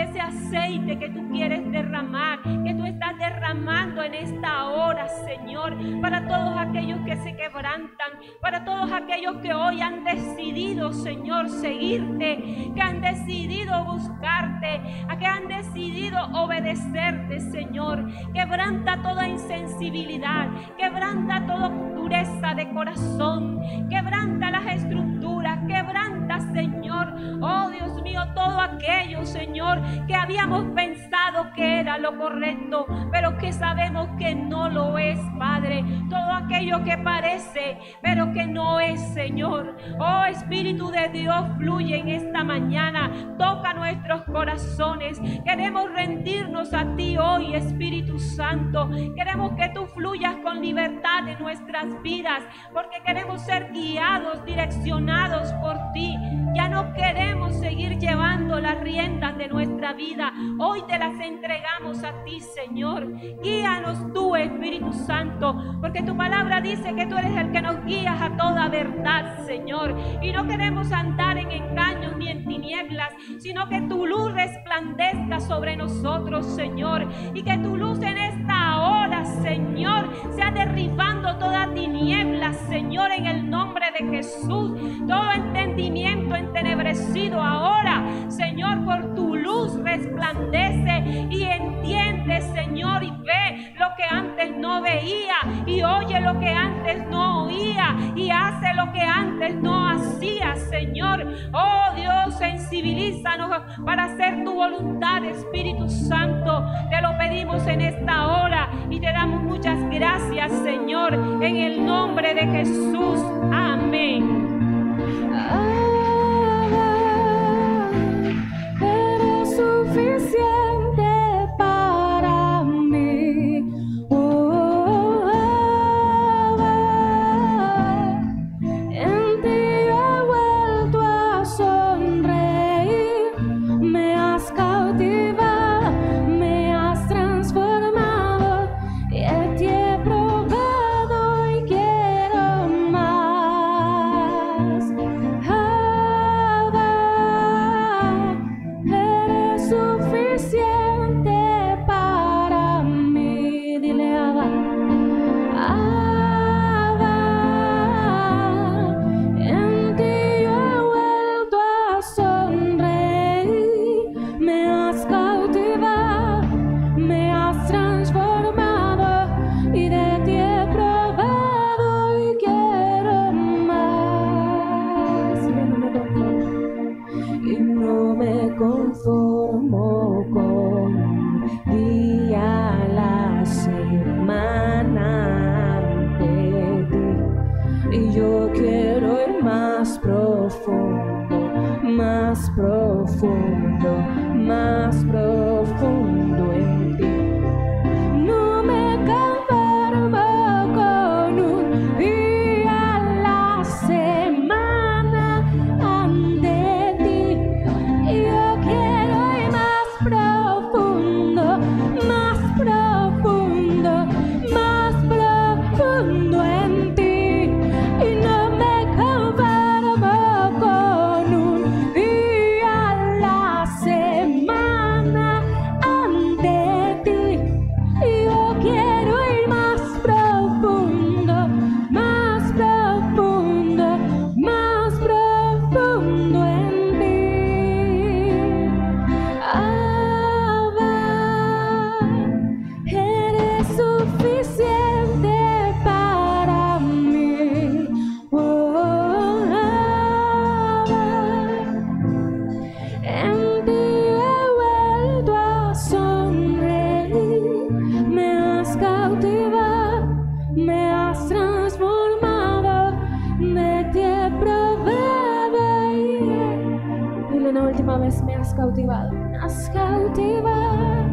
ese aceite que tú quieres derramar, que tú estás derramando en esta hora, Señor, para todos aquellos que se quebrantan, para todos aquellos que hoy han decidido, Señor, seguirte, que han decidido buscarte, a que han decidido obedecerte, Señor. Quebranta toda insensibilidad, quebranta toda dureza de corazón, quebranta las estructuras, quebranta, Señor, oh Dios mío, todo aquello, Señor, que habíamos pensado que era lo correcto, pero que sabemos que no lo es, Padre. Todo aquello que parece, pero que no es, Señor. Oh Espíritu de Dios, fluye en esta mañana, toca nuestros corazones. Queremos rendirnos a ti hoy, Espíritu Santo. Queremos que tú fluyas con libertad en nuestras vidas, porque queremos ser guiados, direccionados por ti. Ya no queremos seguir llevando las riendas de nuestra vida. Hoy te las entregamos a ti, Señor. Guíanos tú, Espíritu Santo, porque tu palabra dice que tú eres el que nos guías a toda verdad, Señor. Y no queremos andar en engaños ni en tinieblas, sino que tu luz resplandezca sobre nosotros, Señor. Y que tu luz en esta hora, Señor, sea derribando toda tiniebla, Señor, en el nombre de Jesús. Todo entendimiento entenebrecido ahora, Señor, por tu luz resplandece y entiende, Señor, y ve lo que antes no veía, y oye lo que antes no oía, y hace lo que antes no hacía, Señor. Oh Dios, sensibilízanos para hacer tu voluntad, Espíritu Santo. Te lo pedimos en esta hora y te damos muchas gracias, Señor, en el nombre de Jesús. Amén. Eres suficiente para mí. En ti he vuelto a sonreír. Me has cautivado, me has transformado, y te he probado y quiero más. Eres suficiente para mí. Dile Abba, Abba. En ti yo he vuelto a sonreír. Me has cautivado, me has transformado, y de ti he probado y quiero más. Y no me conformo con un día a la semana ante ti. Y yo quiero ir más profundo, más profundo, más profundo en ti. No me conformo con un día a la semana ante ti. Yo quiero ir más profundo, más profundo, más profundo en ti. Y no me conformo con un día a la semana ante ti. Yo quiero ir más profundo, más profundo, más profundo en ti. Abba, eres suficiente para mí. Abba, en ti he vuelto a sonreír. Me has cautivado, me has transformado, de ti he probado. Dile una última vez, me has cautivado, me has cautivado,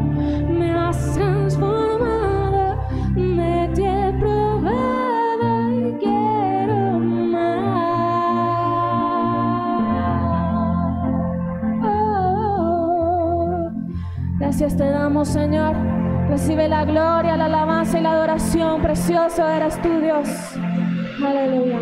me has transformado, de ti he probado y quiero más. Gracias te damos, Señor. Recibe la gloria, la alabanza y la adoración. Precioso eres tú, Dios. Aleluya.